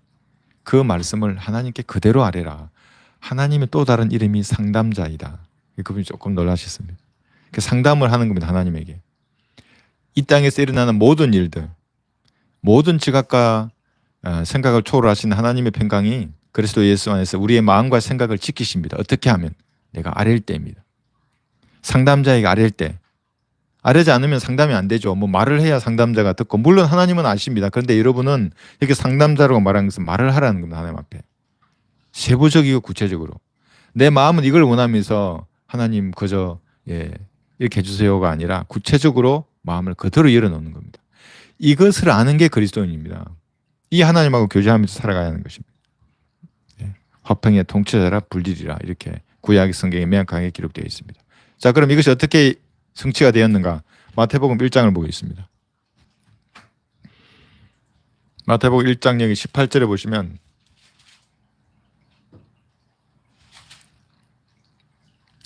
그 말씀을 하나님께 그대로 아뢰라. 하나님의 또 다른 이름이 상담자이다. 그분이 조금 놀라셨습니다. 상담을 하는 겁니다. 하나님에게. 이 땅에서 일어나는 모든 일들, 모든 지각과 생각을 초월하신 하나님의 평강이 그리스도 예수 안에서 우리의 마음과 생각을 지키십니다. 어떻게 하면? 내가 아랠 때입니다. 상담자에게 아랠 때. 아뢰지 않으면 상담이 안 되죠. 말을 해야 상담자가 듣고 물론 하나님은 아십니다. 그런데 여러분은 이렇게 상담자라고 말하는 것은 말을 하라는 겁니다. 하나님 앞에. 세부적이고 구체적으로. 내 마음은 이걸 원하면서 하나님 그저 이렇게 해주세요가 아니라 구체적으로 마음을 그대로 열어놓는 겁니다. 이것을 아는 게 그리스도인입니다. 이 하나님하고 교제하면서 살아가야 하는 것입니다. 화평의 통치자라 불리리라 이렇게 구약 성경에 명확하게 기록되어 있습니다. 자, 그럼 이것이 어떻게 성취가 되었는가? 마태복음 1장을 보겠습니다. 마태복음 1장 여기 18절에 보시면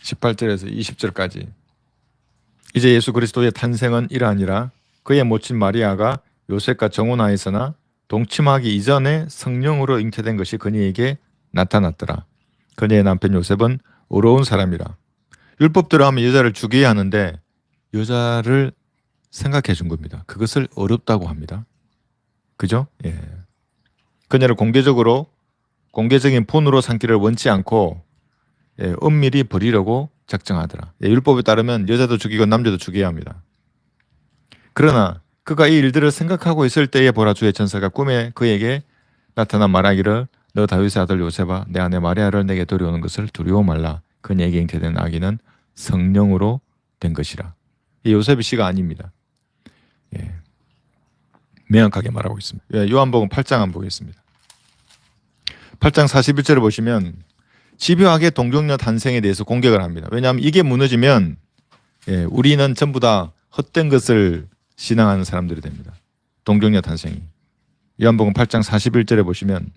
(18절에서 20절까지) 이제 예수 그리스도의 탄생은 이러하니라. 그의 모친 마리아가 요셉과 정혼하였으나 동침하기 이전에 성령으로 잉태된 것이 그녀에게 나타났더라. 그녀의 남편 요셉은 의로운 사람이라. 율법대로 하면 여자를 죽여야 하는데 여자를 생각해 준 겁니다. 그것을 어렵다고 합니다. 그죠? 그녀를 공개적인 본으로 삼기를 원치 않고 은밀히 버리려고 작정하더라. 율법에 따르면 여자도 죽이고 남자도 죽여야 합니다. 그러나 그가 이 일들을 생각하고 있을 때에 보라 주의 천사가 꿈에 그에게 나타나 말하기를 너 다윗의 아들 요셉아 내 아내 마리아를 내게 데려오는 것을 두려워 말라. 그녀에게 잉태된 아기는 성령으로 된 것이라. 이 요셉의 씨가 아닙니다. 명확하게 말하고 있습니다. 요한복음 8장 한번 보겠습니다. 8장 41절을 보시면 집요하게 동정녀 탄생에 대해서 공격을 합니다. 왜냐하면 이게 무너지면 우리는 전부 다 헛된 것을 신앙하는 사람들이 됩니다. 동정녀 탄생이. 요한복음 8장 41절에 보시면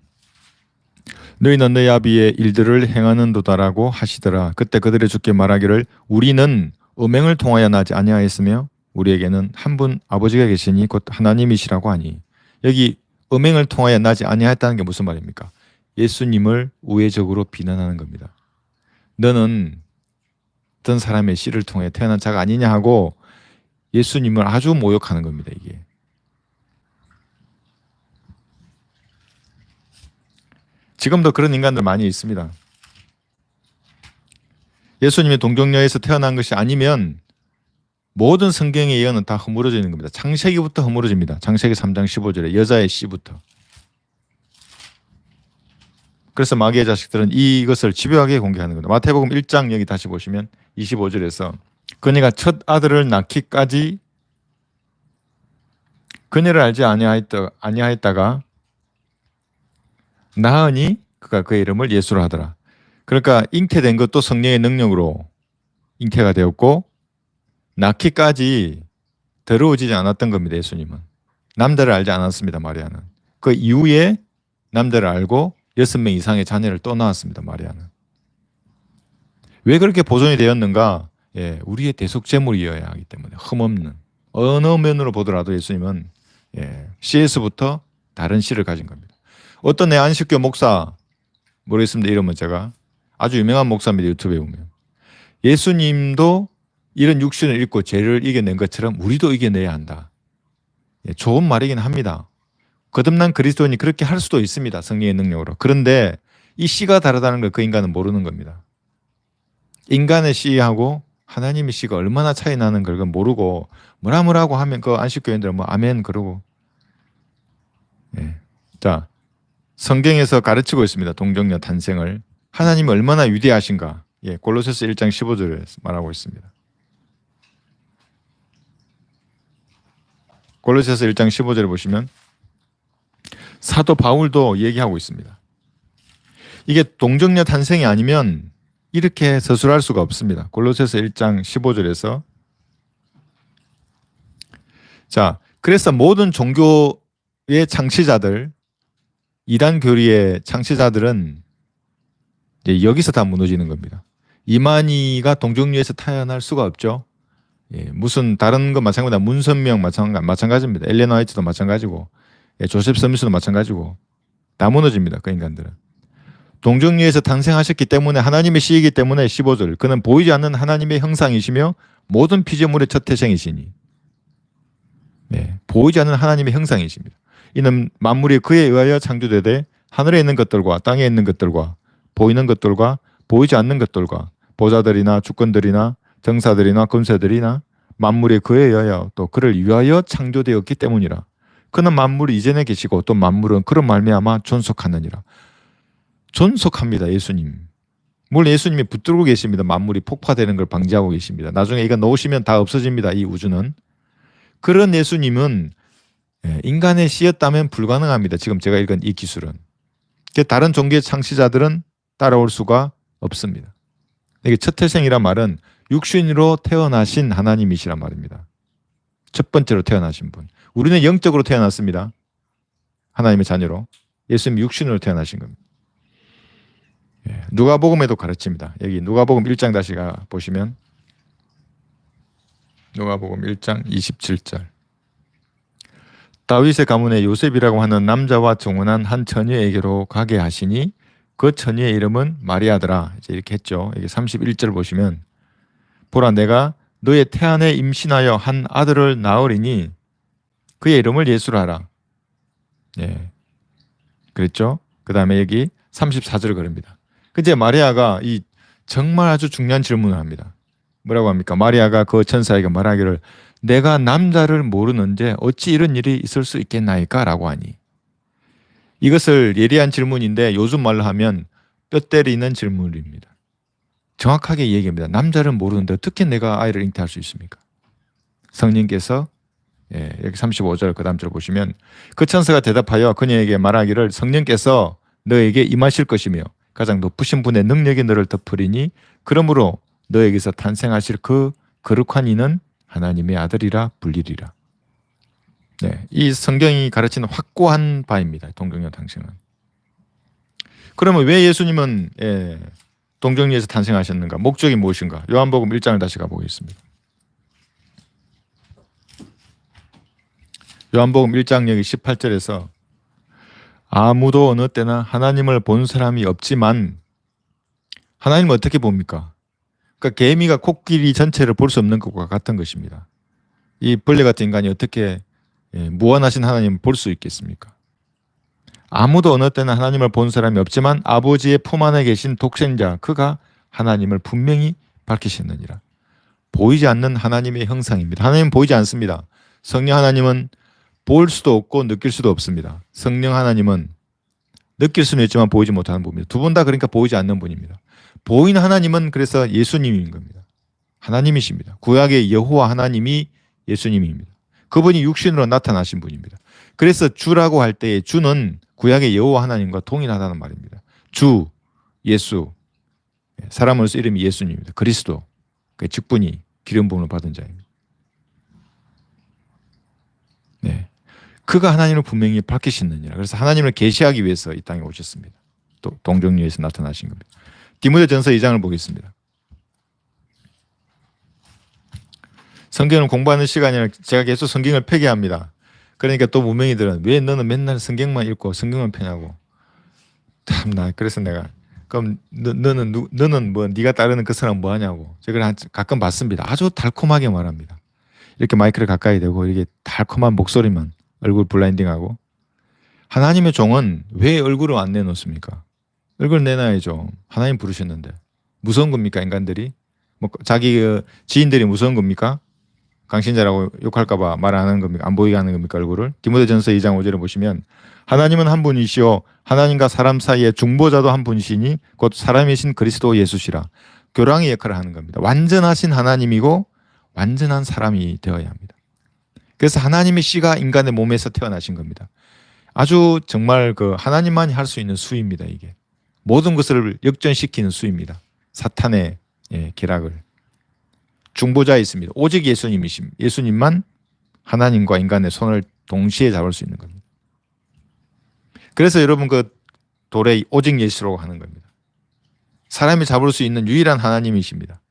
너희는 너희 아비의 일들을 행하는도다라고 하시더라. 그때 그들의 주께 말하기를 우리는 음행을 통하여 나지 아니하였으며 우리에게는 한 분 아버지가 계시니 곧 하나님이시라고 하니. 여기 음행을 통하여 나지 아니하였다는 게 무슨 말입니까? 예수님을 우회적으로 비난하는 겁니다. 너는 어떤 사람의 씨를 통해 태어난 자가 아니냐 하고 예수님을 아주 모욕하는 겁니다. 이게. 지금도 그런 인간들 많이 있습니다. 예수님이 동정녀에서 태어난 것이 아니면 모든 성경의 예언은 다 허물어져 있는 겁니다. 창세기부터 허물어집니다. 창세기 3장 15절에 여자의 씨부터. 그래서 마귀의 자식들은 이것을 집요하게 공개하는 겁니다. 마태복음 1장 여기 다시 보시면 25절에서 그녀가 첫 아들을 낳기까지 그녀를 알지 아니하였다가 낳으니 그가 그의 이름을 예수로 하더라. 그러니까 잉태된 것도 성령의 능력으로 잉태가 되었고 낳기까지 더러워지지 않았던 겁니다. 예수님은. 남자를 알지 않았습니다. 마리아는. 그 이후에 남자를 알고 6명 이상의 자녀를 또 낳았습니다. 마리아는. 왜 그렇게 보존이 되었는가? 예, 우리의 대속제물이어야 하기 때문에 흠없는 어느 면으로 보더라도 예수님은 C에서부터 다른 C를 가진 겁니다. 어떤 내 안식교 목사 모르겠습니다. 이름은 제가 아주 유명한 목사입니다. 유튜브에 보면 예수님도 이런 육신을 입고 죄를 이겨낸 것처럼 우리도 이겨내야 한다. 예, 좋은 말이긴 합니다. 거듭난 그리스도인이 그렇게 할 수도 있습니다. 성령의 능력으로. 그런데 이 C가 다르다는 걸 그 인간은 모르는 겁니다. 인간의 C하고 하나님의 C가 얼마나 차이 나는 걸 모르고 뭐라고 하면 그 안식교인들은 뭐 아멘 그러고. 예. 자, 성경에서 가르치고 있습니다. 동정녀 탄생을. 하나님이 얼마나 위대하신가. 예, 골로새서 1장 15절에 말하고 있습니다. 골로새서 1장 15절에 보시면 사도 바울도 얘기하고 있습니다. 이게 동정녀 탄생이 아니면 이렇게 서술할 수가 없습니다. 골로새서 1장 15절에서 자, 그래서 모든 종교의 창시자들, 이단 교리의 창시자들은 이제 여기서 다 무너지는 겁니다. 이만희가 동정녀에서 태어날 수가 없죠. 예, 무슨 다른 거 마찬가지다. 문선명 마찬가지입니다. 엘렌 화이트도 마찬가지고, 예, 조셉 스미스도 마찬가지고 다 무너집니다. 그 인간들은. 동정녀에서 탄생하셨기 때문에 하나님의 씨이기 때문에 15절 그는 보이지 않는 하나님의 형상이시며 모든 피조물의 첫 태생이시니. 네, 보이지 않는 하나님의 형상이십니다. 이는 만물이 그에 의하여 창조되되 하늘에 있는 것들과 땅에 있는 것들과 보이는 것들과 보이지 않는 것들과 보좌들이나 주권들이나 정사들이나 권세들이나 만물이 그에 의하여 또 그를 위하여 창조되었기 때문이라. 그는 만물이 이전에 계시고 또 만물은 그런 말미암아 존속하느니라. 존속합니다. 예수님. 물론 예수님이 붙들고 계십니다. 만물이 폭파되는 걸 방지하고 계십니다. 나중에 이거 놓으시면 다 없어집니다. 이 우주는. 그런 예수님은 인간의 씨였다면 불가능합니다. 지금 제가 읽은 이 기술은. 다른 종교의 창시자들은 따라올 수가 없습니다. 이게 첫 태생이란 말은 육신으로 태어나신 하나님이시란 말입니다. 첫 번째로 태어나신 분. 우리는 영적으로 태어났습니다. 하나님의 자녀로. 예수님이 육신으로 태어나신 겁니다. 누가복음에도 가르칩니다. 여기 누가복음 1장 다시 보시면 누가복음 1장 27절 다윗의 가문의 요셉이라고 하는 남자와 정혼한 한 처녀에게로 가게 하시니 그 처녀의 이름은 마리아더라. 이제 이렇게 했죠. 여기 31절 보시면 보라 내가 너의 태안에 임신하여 한 아들을 낳으리니 그의 이름을 예수라 하라. 예, 그랬죠. 그 다음에 여기 34절을 그럽니다. 근데 마리아가 이 정말 아주 중요한 질문을 합니다. 뭐라고 합니까? 마리아가 그 천사에게 말하기를 내가 남자를 모르는데 어찌 이런 일이 있을 수 있겠나이까? 라고 하니 이것을 예리한 질문인데 요즘 말로 하면 뼈 때리는 질문입니다. 정확하게 얘기합니다. 남자를 모르는데 어떻게 내가 아이를 잉태할 수 있습니까? 성령께서 여기 35절 그 다음 절 보시면 그 천사가 대답하여 그녀에게 말하기를 성령께서 너에게 임하실 것이며 가장 높으신 분의 능력이 너를 덮으리니 그러므로 너에게서 탄생하실 그 거룩한 이는 하나님의 아들이라 불리리라. 네, 이 성경이 가르치는 확고한 바입니다. 동정녀 탄생은. 그러면 왜 예수님은 동정녀에서 탄생하셨는가? 목적이 무엇인가? 요한복음 1장을 다시 가보겠습니다. 요한복음 1장 여기 18절에서 아무도 어느 때나 하나님을 본 사람이 없지만 하나님은 어떻게 봅니까? 그러니까 개미가 코끼리 전체를 볼 수 없는 것과 같은 것입니다. 이 벌레 같은 인간이 어떻게 무한하신 하나님을 볼 수 있겠습니까? 아무도 어느 때나 하나님을 본 사람이 없지만 아버지의 품 안에 계신 독생자 그가 하나님을 분명히 밝히셨느니라. 보이지 않는 하나님의 형상입니다. 하나님은 보이지 않습니다. 성령 하나님은 볼 수도 없고 느낄 수도 없습니다. 성령 하나님은 느낄 수는 있지만 보이지 못하는 분입니다. 두 분 다 그러니까 보이지 않는 분입니다. 보이는 하나님은 그래서 예수님인 겁니다. 하나님이십니다. 구약의 여호와 하나님이 예수님입니다. 그분이 육신으로 나타나신 분입니다. 그래서 주라고 할 때의 주는 구약의 여호와 하나님과 동일하다는 말입니다. 주, 예수. 사람으로서 이름이 예수님입니다. 그리스도, 그 직분이 기름 부음을 받은 자입니다. 네. 그가 하나님을 분명히 밝히시느니라. 그래서 하나님을 계시하기 위해서 이 땅에 오셨습니다. 또 동정녀에서 나타나신 겁니다. 디모데전서 2장을 보겠습니다. 성경을 공부하는 시간이라 제가 계속 성경을 폐기합니다. 그러니까 또 무명이들은 왜 너는 맨날 성경만 읽고 성경만 펴냐고. 참나 그래서 내가 그럼 너는 뭐 네가 따르는 그 사람 뭐 하냐고. 제가 가끔 봤습니다. 아주 달콤하게 말합니다. 이렇게 마이크를 가까이 대고 이렇게 달콤한 목소리만 얼굴 블라인딩하고. 하나님의 종은 왜 얼굴을 안 내놓습니까? 얼굴 내놔야죠. 하나님 부르셨는데 무서운 겁니까 인간들이? 뭐 자기 지인들이 무서운 겁니까? 강신자라고 욕할까봐 말 안 하는 겁니까? 안 보이게 하는 겁니까 얼굴을? 디모데전서 2장 5절에 보시면 하나님은 한 분이시요 하나님과 사람 사이의 중보자도 한 분이시니 곧 사람이신 그리스도 예수시라. 교랑의 역할을 하는 겁니다. 완전하신 하나님이고 완전한 사람이 되어야 합니다. 그래서 하나님의 씨가 인간의 몸에서 태어나신 겁니다. 아주 정말 그 하나님만이 할 수 있는 수입니다. 이게 모든 것을 역전시키는 수입니다. 사탄의 계략을. 중보자에 있습니다. 오직 예수님만 하나님과 인간의 손을 동시에 잡을 수 있는 겁니다. 그래서 여러분 그 돌에 오직 예수라고 하는 겁니다. 사람이 잡을 수 있는 유일한 하나님이십니다.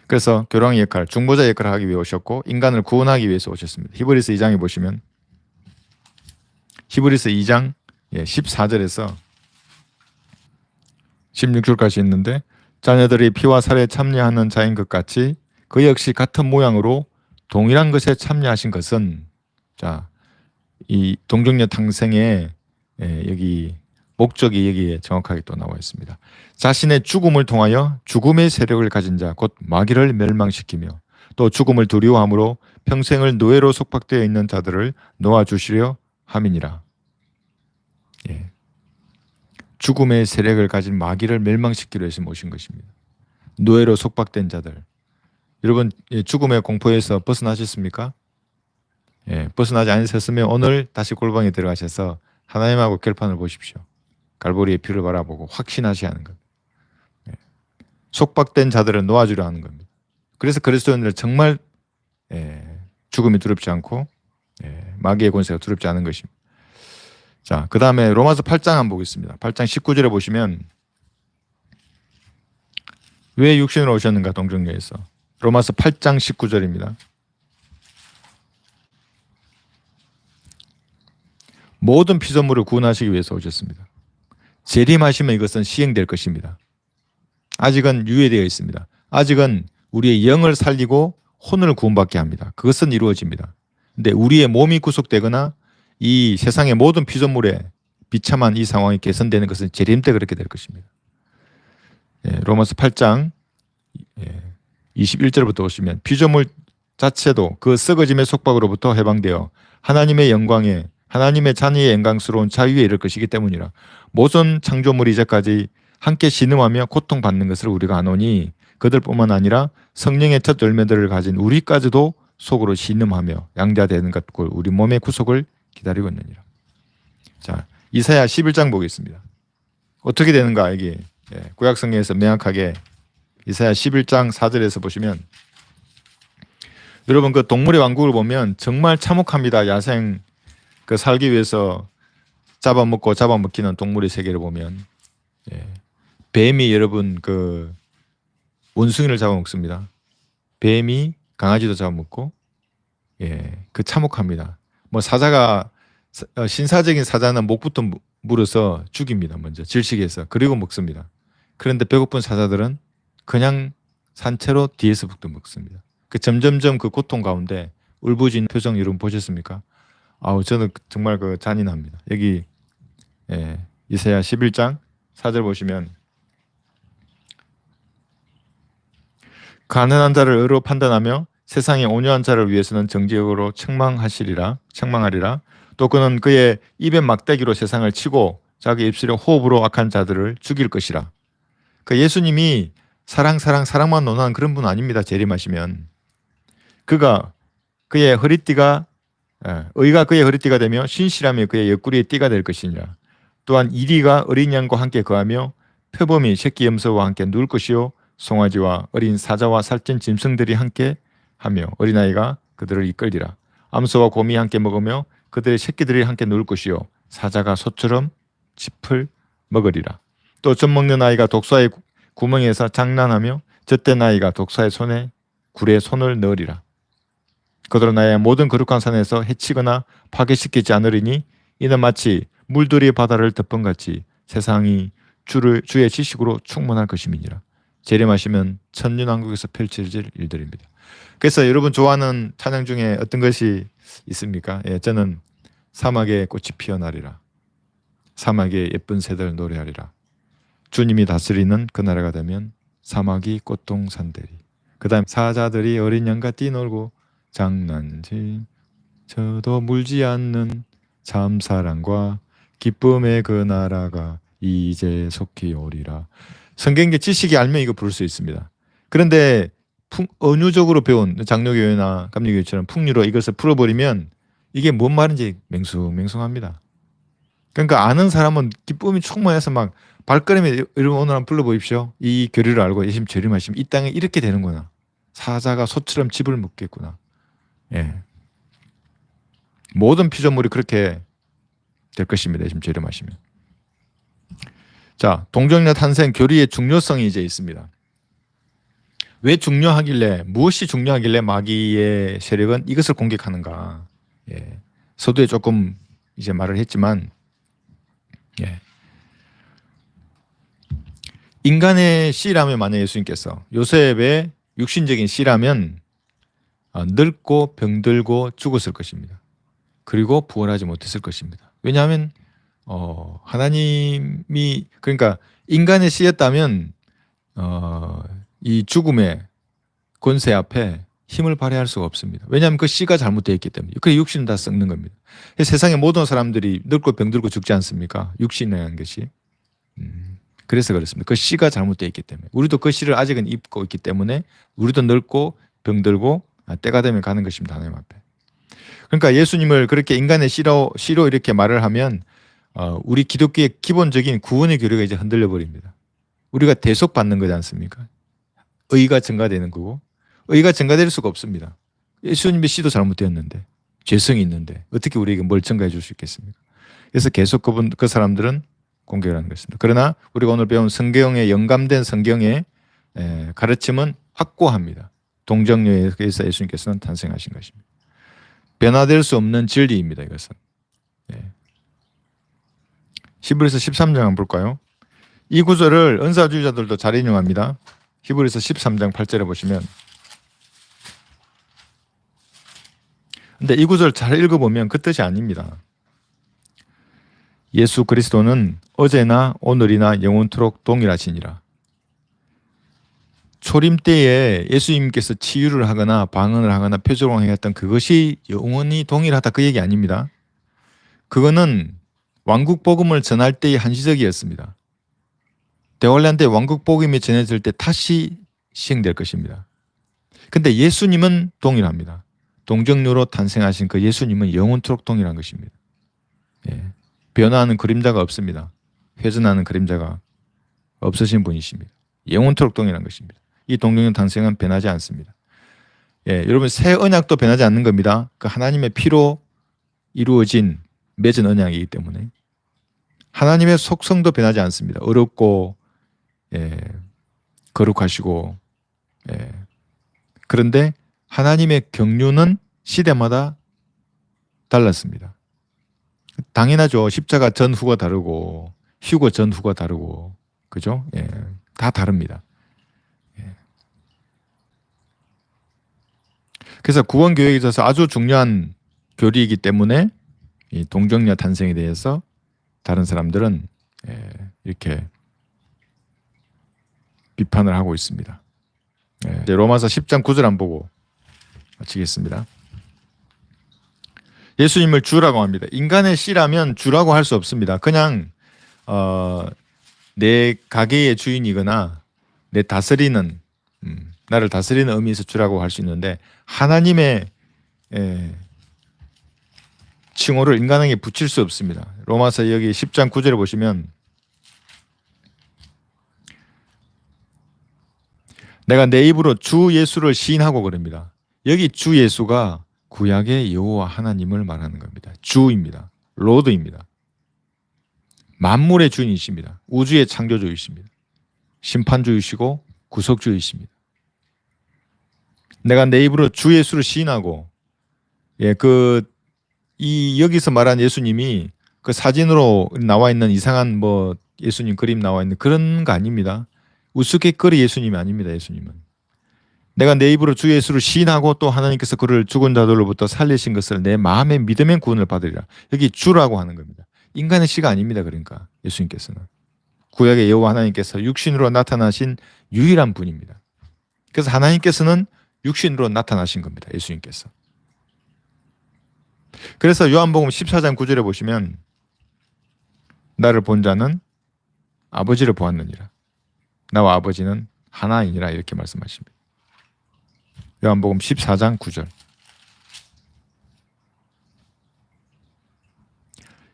그래서 교랑의 역할, 중보자 역할을 하기 위해 오셨고 인간을 구원하기 위해서 오셨습니다. 히브리서 2장에 보시면 히브리서 2장 14절에서 16절까지 있는데 자녀들이 피와 살에 참여하는 자인 것 같이 그 역시 같은 모양으로 동일한 것에 참여하신 것은 자, 이 동정녀 탕생의 여기 목적이 여기에 정확하게 또 나와 있습니다. 자신의 죽음을 통하여 죽음의 세력을 가진 자 곧 마귀를 멸망시키며 또 죽음을 두려워함으로 평생을 노예로 속박되어 있는 자들을 놓아주시려 함이니라. 죽음의 세력을 가진 마귀를 멸망시키려 해서 모신 것입니다. 노예로 속박된 자들. 여러분 죽음의 공포에서 벗어나셨습니까? 벗어나지 않으셨으면 오늘 다시 골방에 들어가셔서 하나님하고 결판을 보십시오. 갈보리의 피를 바라보고 확신하셔야 하는 겁니다. 속박된 자들을 놓아주려 하는 겁니다. 그래서 그리스도인들은 정말 죽음이 두렵지 않고 마귀의 권세가 두렵지 않은 것입니다. 자, 그 다음에 로마서 8장 한번 보겠습니다. 8장 19절에 보시면 왜 육신으로 오셨는가 동정녀에서. 로마서 8장 19절입니다. 모든 피조물을 구원하시기 위해서 오셨습니다. 재림하시면 이것은 시행될 것입니다. 아직은 유예되어 있습니다. 아직은 우리의 영을 살리고 혼을 구원받게 합니다. 그것은 이루어집니다. 근데 우리의 몸이 구속되거나 이 세상의 모든 피조물에 비참한 이 상황이 개선되는 것은 재림 때 그렇게 될 것입니다. 로마서 8장 21절부터 보시면 피조물 자체도 그 썩어짐의 속박으로부터 해방되어 하나님의 영광에 하나님의 자녀의 영광스러운 자유에 이를 것이기 때문이라. 모든 창조물이 이제까지 함께 신음하며 고통받는 것을 우리가 아노니 그들뿐만 아니라 성령의 첫 열매들을 가진 우리까지도 속으로 신음하며 양자되는 것과 우리 몸의 구속을 기다리고 있느니라. 자, 이사야 11장 보겠습니다. 어떻게 되는가 이게 구약성경에서 명확하게 이사야 11장 4절에서 보시면 여러분 그 동물의 왕국을 보면 정말 참혹합니다. 야생 그 살기 위해서 잡아먹기는 동물의 세계를 보면 뱀이 여러분 그 원숭이를 잡아먹습니다. 뱀이 강아지도 잡아먹고 그 참혹합니다. 뭐 사자가 신사적인 사자는 목부터 물어서 죽입니다. 먼저 질식해서 그리고 먹습니다. 그런데 배고픈 사자들은 그냥 산채로 뒤에서부터 먹습니다. 그 점점점 그 고통 가운데 울부짖는 표정 여러분 보셨습니까? 아우 저는 정말 그 잔인합니다. 여기 이사야 11장 4절 보시면 가난한 자를 의로 판단하며 세상의 온유한 자를 위해서는 정직으로 책망하리라. 또 그는 그의 입의 막대기로 세상을 치고 자기 입술의 호흡으로 악한 자들을 죽일 것이라. 그 예수님이 사랑만 논하는 그런 분 아닙니다. 재림하시면 그의 허리띠가 의가 그의 허리띠가 되며 신실함이 그의 옆구리의 띠가 될 것이니라. 또한 이리가 어린 양과 함께 거하며 표범이 새끼 염소와 함께 누울 것이요 송아지와 어린 사자와 살찐 짐승들이 함께 하며 어린아이가 그들을 이끌리라. 암소와 곰이 함께 먹으며 그들의 새끼들이 함께 누울 것이요 사자가 소처럼 짚을 먹으리라. 또 젖 먹는 아이가 독사의 구멍에서 장난하며 젖된 아이가 독사의 손에 굴에 손을 넣으리라. 그들은 나의 모든 거룩한 산에서 해치거나 파괴시키지 않으리니 이는 마치 물들이 바다를 덮은 같이 세상이 주의 지식으로 충만할 것임이니라. 재림하시면 천년왕국에서 펼쳐질 일들입니다. 그래서 여러분 좋아하는 찬양 중에 어떤 것이 있습니까? 예, 저는 사막에 꽃이 피어나리라. 사막에 예쁜 새들 노래하리라. 주님이 다스리는 그 나라가 되면 사막이 꽃동산되리. 그 다음 사자들이 어린 양과 뛰놀고 장난질 저도 물지 않는 참사랑과 기쁨의 그 나라가 이제 속히 오리라. 성경의 지식이 알면 이거 부를 수 있습니다. 그런데 은유적으로 배운 장로교회나 감리교회처럼 풍류로 이것을 풀어버리면 이게 뭔 말인지 맹숭맹숭합니다. 그러니까 아는 사람은 기쁨이 충만해서 막 발걸음에 여러분 오늘 한번 불러보십시오. 이 교리를 알고 예수님 재림하시면 이 땅에 이렇게 되는구나. 사자가 소처럼 집을 먹겠구나. 예. 모든 피조물이 그렇게 될 것입니다. 예수님 재림하시면. 자, 동정녀 탄생 교리의 중요성이 이제 있습니다. 왜 중요하길래 무엇이 중요하길래 마귀의 세력은 이것을 공격하는가? 예. 서두에 조금 이제 말을 했지만, 예. 인간의 씨라면 만약 예수님께서 요셉의 육신적인 씨라면 늙고 병들고 죽었을 것입니다. 그리고 부활하지 못했을 것입니다. 왜냐하면 하나님이 그러니까 인간의 씨였다면 이 죽음의 권세 앞에 힘을 발휘할 수가 없습니다. 왜냐하면 그 씨가 잘못되어 있기 때문에. 그 육신은 다 썩는 겁니다. 세상의 모든 사람들이 늙고 병들고 죽지 않습니까? 육신이라는 것이. 그래서 그렇습니다. 그 씨가 잘못되어 있기 때문에. 우리도 그 씨를 아직은 입고 있기 때문에 우리도 늙고 병들고 때가 되면 가는 것입니다. 하나님 앞에. 그러니까 예수님을 그렇게 인간의 씨로 이렇게 말을 하면 우리 기독교의 기본적인 구원의 교리가 이제 흔들려 버립니다. 우리가 대속받는 거지 않습니까? 의가 증가되는 거고 의가 증가될 수가 없습니다. 예수님의 씨도 잘못되었는데 죄성이 있는데 어떻게 우리에게 뭘 증가해 줄 수 있겠습니까? 그래서 계속 그 사람들은 공격을 하는 것입니다. 그러나 우리가 오늘 배운 성경에 영감된 성경의 가르침은 확고합니다. 동정녀에서 예수님께서는 탄생하신 것입니다. 변화될 수 없는 진리입니다. 이것은. 히브리서 13장 한번 볼까요? 이 구절을 은사주의자들도 잘 인용합니다. 히브리서 13장 8절에 보시면 근데 이 구절 잘 읽어보면 그 뜻이 아닙니다. 예수 그리스도는 어제나 오늘이나 영원토록 동일하시니라. 초림 때에 예수님께서 치유를 하거나 방언을 하거나 표적을 행했던 그것이 영원히 동일하다 그 얘기 아닙니다. 그거는 왕국 복음을 전할 때의 한시적이었습니다. 대환란 때 왕국 복음이 전해질 때 다시 시행될 것입니다. 근데 예수님은 동일합니다. 동정녀로 탄생하신 그 예수님은 영원토록 동일한 것입니다. 예. 변화하는 그림자가 없습니다. 회전하는 그림자가 없으신 분이십니다. 영원토록 동일한 것입니다. 이 동정녀 탄생은 변하지 않습니다. 예, 여러분 새 언약도 변하지 않는 겁니다. 그 하나님의 피로 이루어진 맺은 언약이기 때문에 하나님의 속성도 변하지 않습니다. 어렵고 거룩하시고 그런데 하나님의 경륜은 시대마다 달랐습니다. 당연하죠. 십자가 전후가 다르고 휴거 전후가 다르고 그죠? 예, 다 다릅니다. 예. 그래서 구원 교회에 있어서 아주 중요한 교리이기 때문에 이 동정녀 탄생에 대해서 다른 사람들은 이렇게 비판을 하고 있습니다. 로마서 10장 9절 안 보고 마치겠습니다. 예수님을 주라고 합니다. 인간의 씨라면 주라고 할 수 없습니다. 그냥 내 가게의 주인이거나 내 다스리는 나를 다스리는 의미에서 주라고 할 수 있는데 하나님의 칭호를 인간에게 붙일 수 없습니다. 로마서 여기 10장 9절에 보시면 내가 내 입으로 주 예수를 시인하고 그럽니다. 여기 주 예수가 구약의 여호와 하나님을 말하는 겁니다. 주입니다. 로드입니다. 만물의 주인이십니다. 우주의 창조주이십니다. 심판주이시고 구속주이십니다. 내가 내 입으로 주 예수를 시인하고, 여기서 말한 예수님이 그 사진으로 나와 있는 이상한 뭐 예수님 그림 나와 있는 그런 거 아닙니다. 우스갯거리 예수님이 아닙니다. 예수님은 내가 내 입으로 주 예수를 시인하고 또 하나님께서 그를 죽은 자들로부터 살리신 것을 내 마음의 믿음의 구원을 받으리라. 여기 주라고 하는 겁니다. 인간의 씨가 아닙니다. 그러니까 예수님께서는 구약의 여호와 하나님께서 육신으로 나타나신 유일한 분입니다. 그래서 하나님께서는 육신으로 나타나신 겁니다. 예수님께서. 그래서 요한복음 14장 9절에 보시면 나를 본 자는 아버지를 보았느니라. 나와 아버지는 하나이니라 이렇게 말씀하십니다. 요한복음 14장 9절.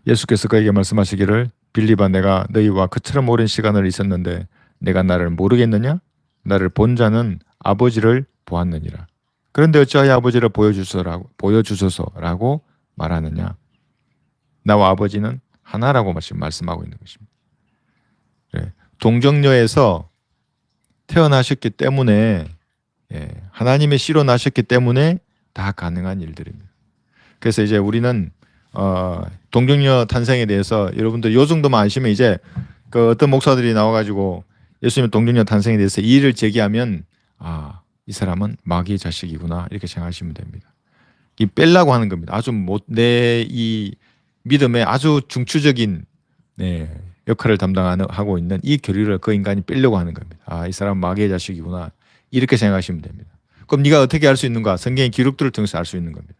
예수께서 그에게 말씀하시기를 빌립아 내가 너희와 그처럼 오랜 시간을 있었는데 내가 나를 모르겠느냐? 나를 본 자는 아버지를 보았느니라. 그런데 어찌하여 아버지를 보여주소서라고 말하느냐? 나와 아버지는 하나라고 말씀하고 있는 것입니다. 동정녀에서 태어나셨기 때문에 하나님의 씨로 나셨기 때문에 다 가능한 일들입니다. 그래서 이제 우리는 동정녀 탄생에 대해서 여러분들 요 정도만 아시면 이제 그 어떤 목사들이 나와가지고 예수님의 동정녀 탄생에 대해서 이의를 제기하면 이 사람은 마귀의 자식이구나 이렇게 생각하시면 됩니다. 이 빼려고 하는 겁니다. 아주 내 이 믿음의 아주 중추적인 역할을 담당하고 있는 이 교리를 그 인간이 빼려고 하는 겁니다. 이 사람은 마귀의 자식이구나 이렇게 생각하시면 됩니다. 그럼 네가 어떻게 알 수 있는가? 성경의 기록들을 통해서 알 수 있는 겁니다.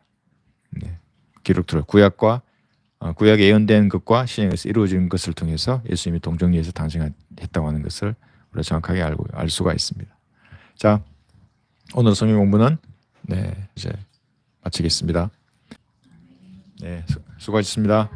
기록들을 구약에 예언된 것과 신약에서 이루어진 것을 통해서 예수님이 동정녀에서 탄생했다고 하는 것을 우리가 정확하게 알 수가 있습니다. 자, 오늘 성경 공부는 이제 마치겠습니다. 수고하셨습니다.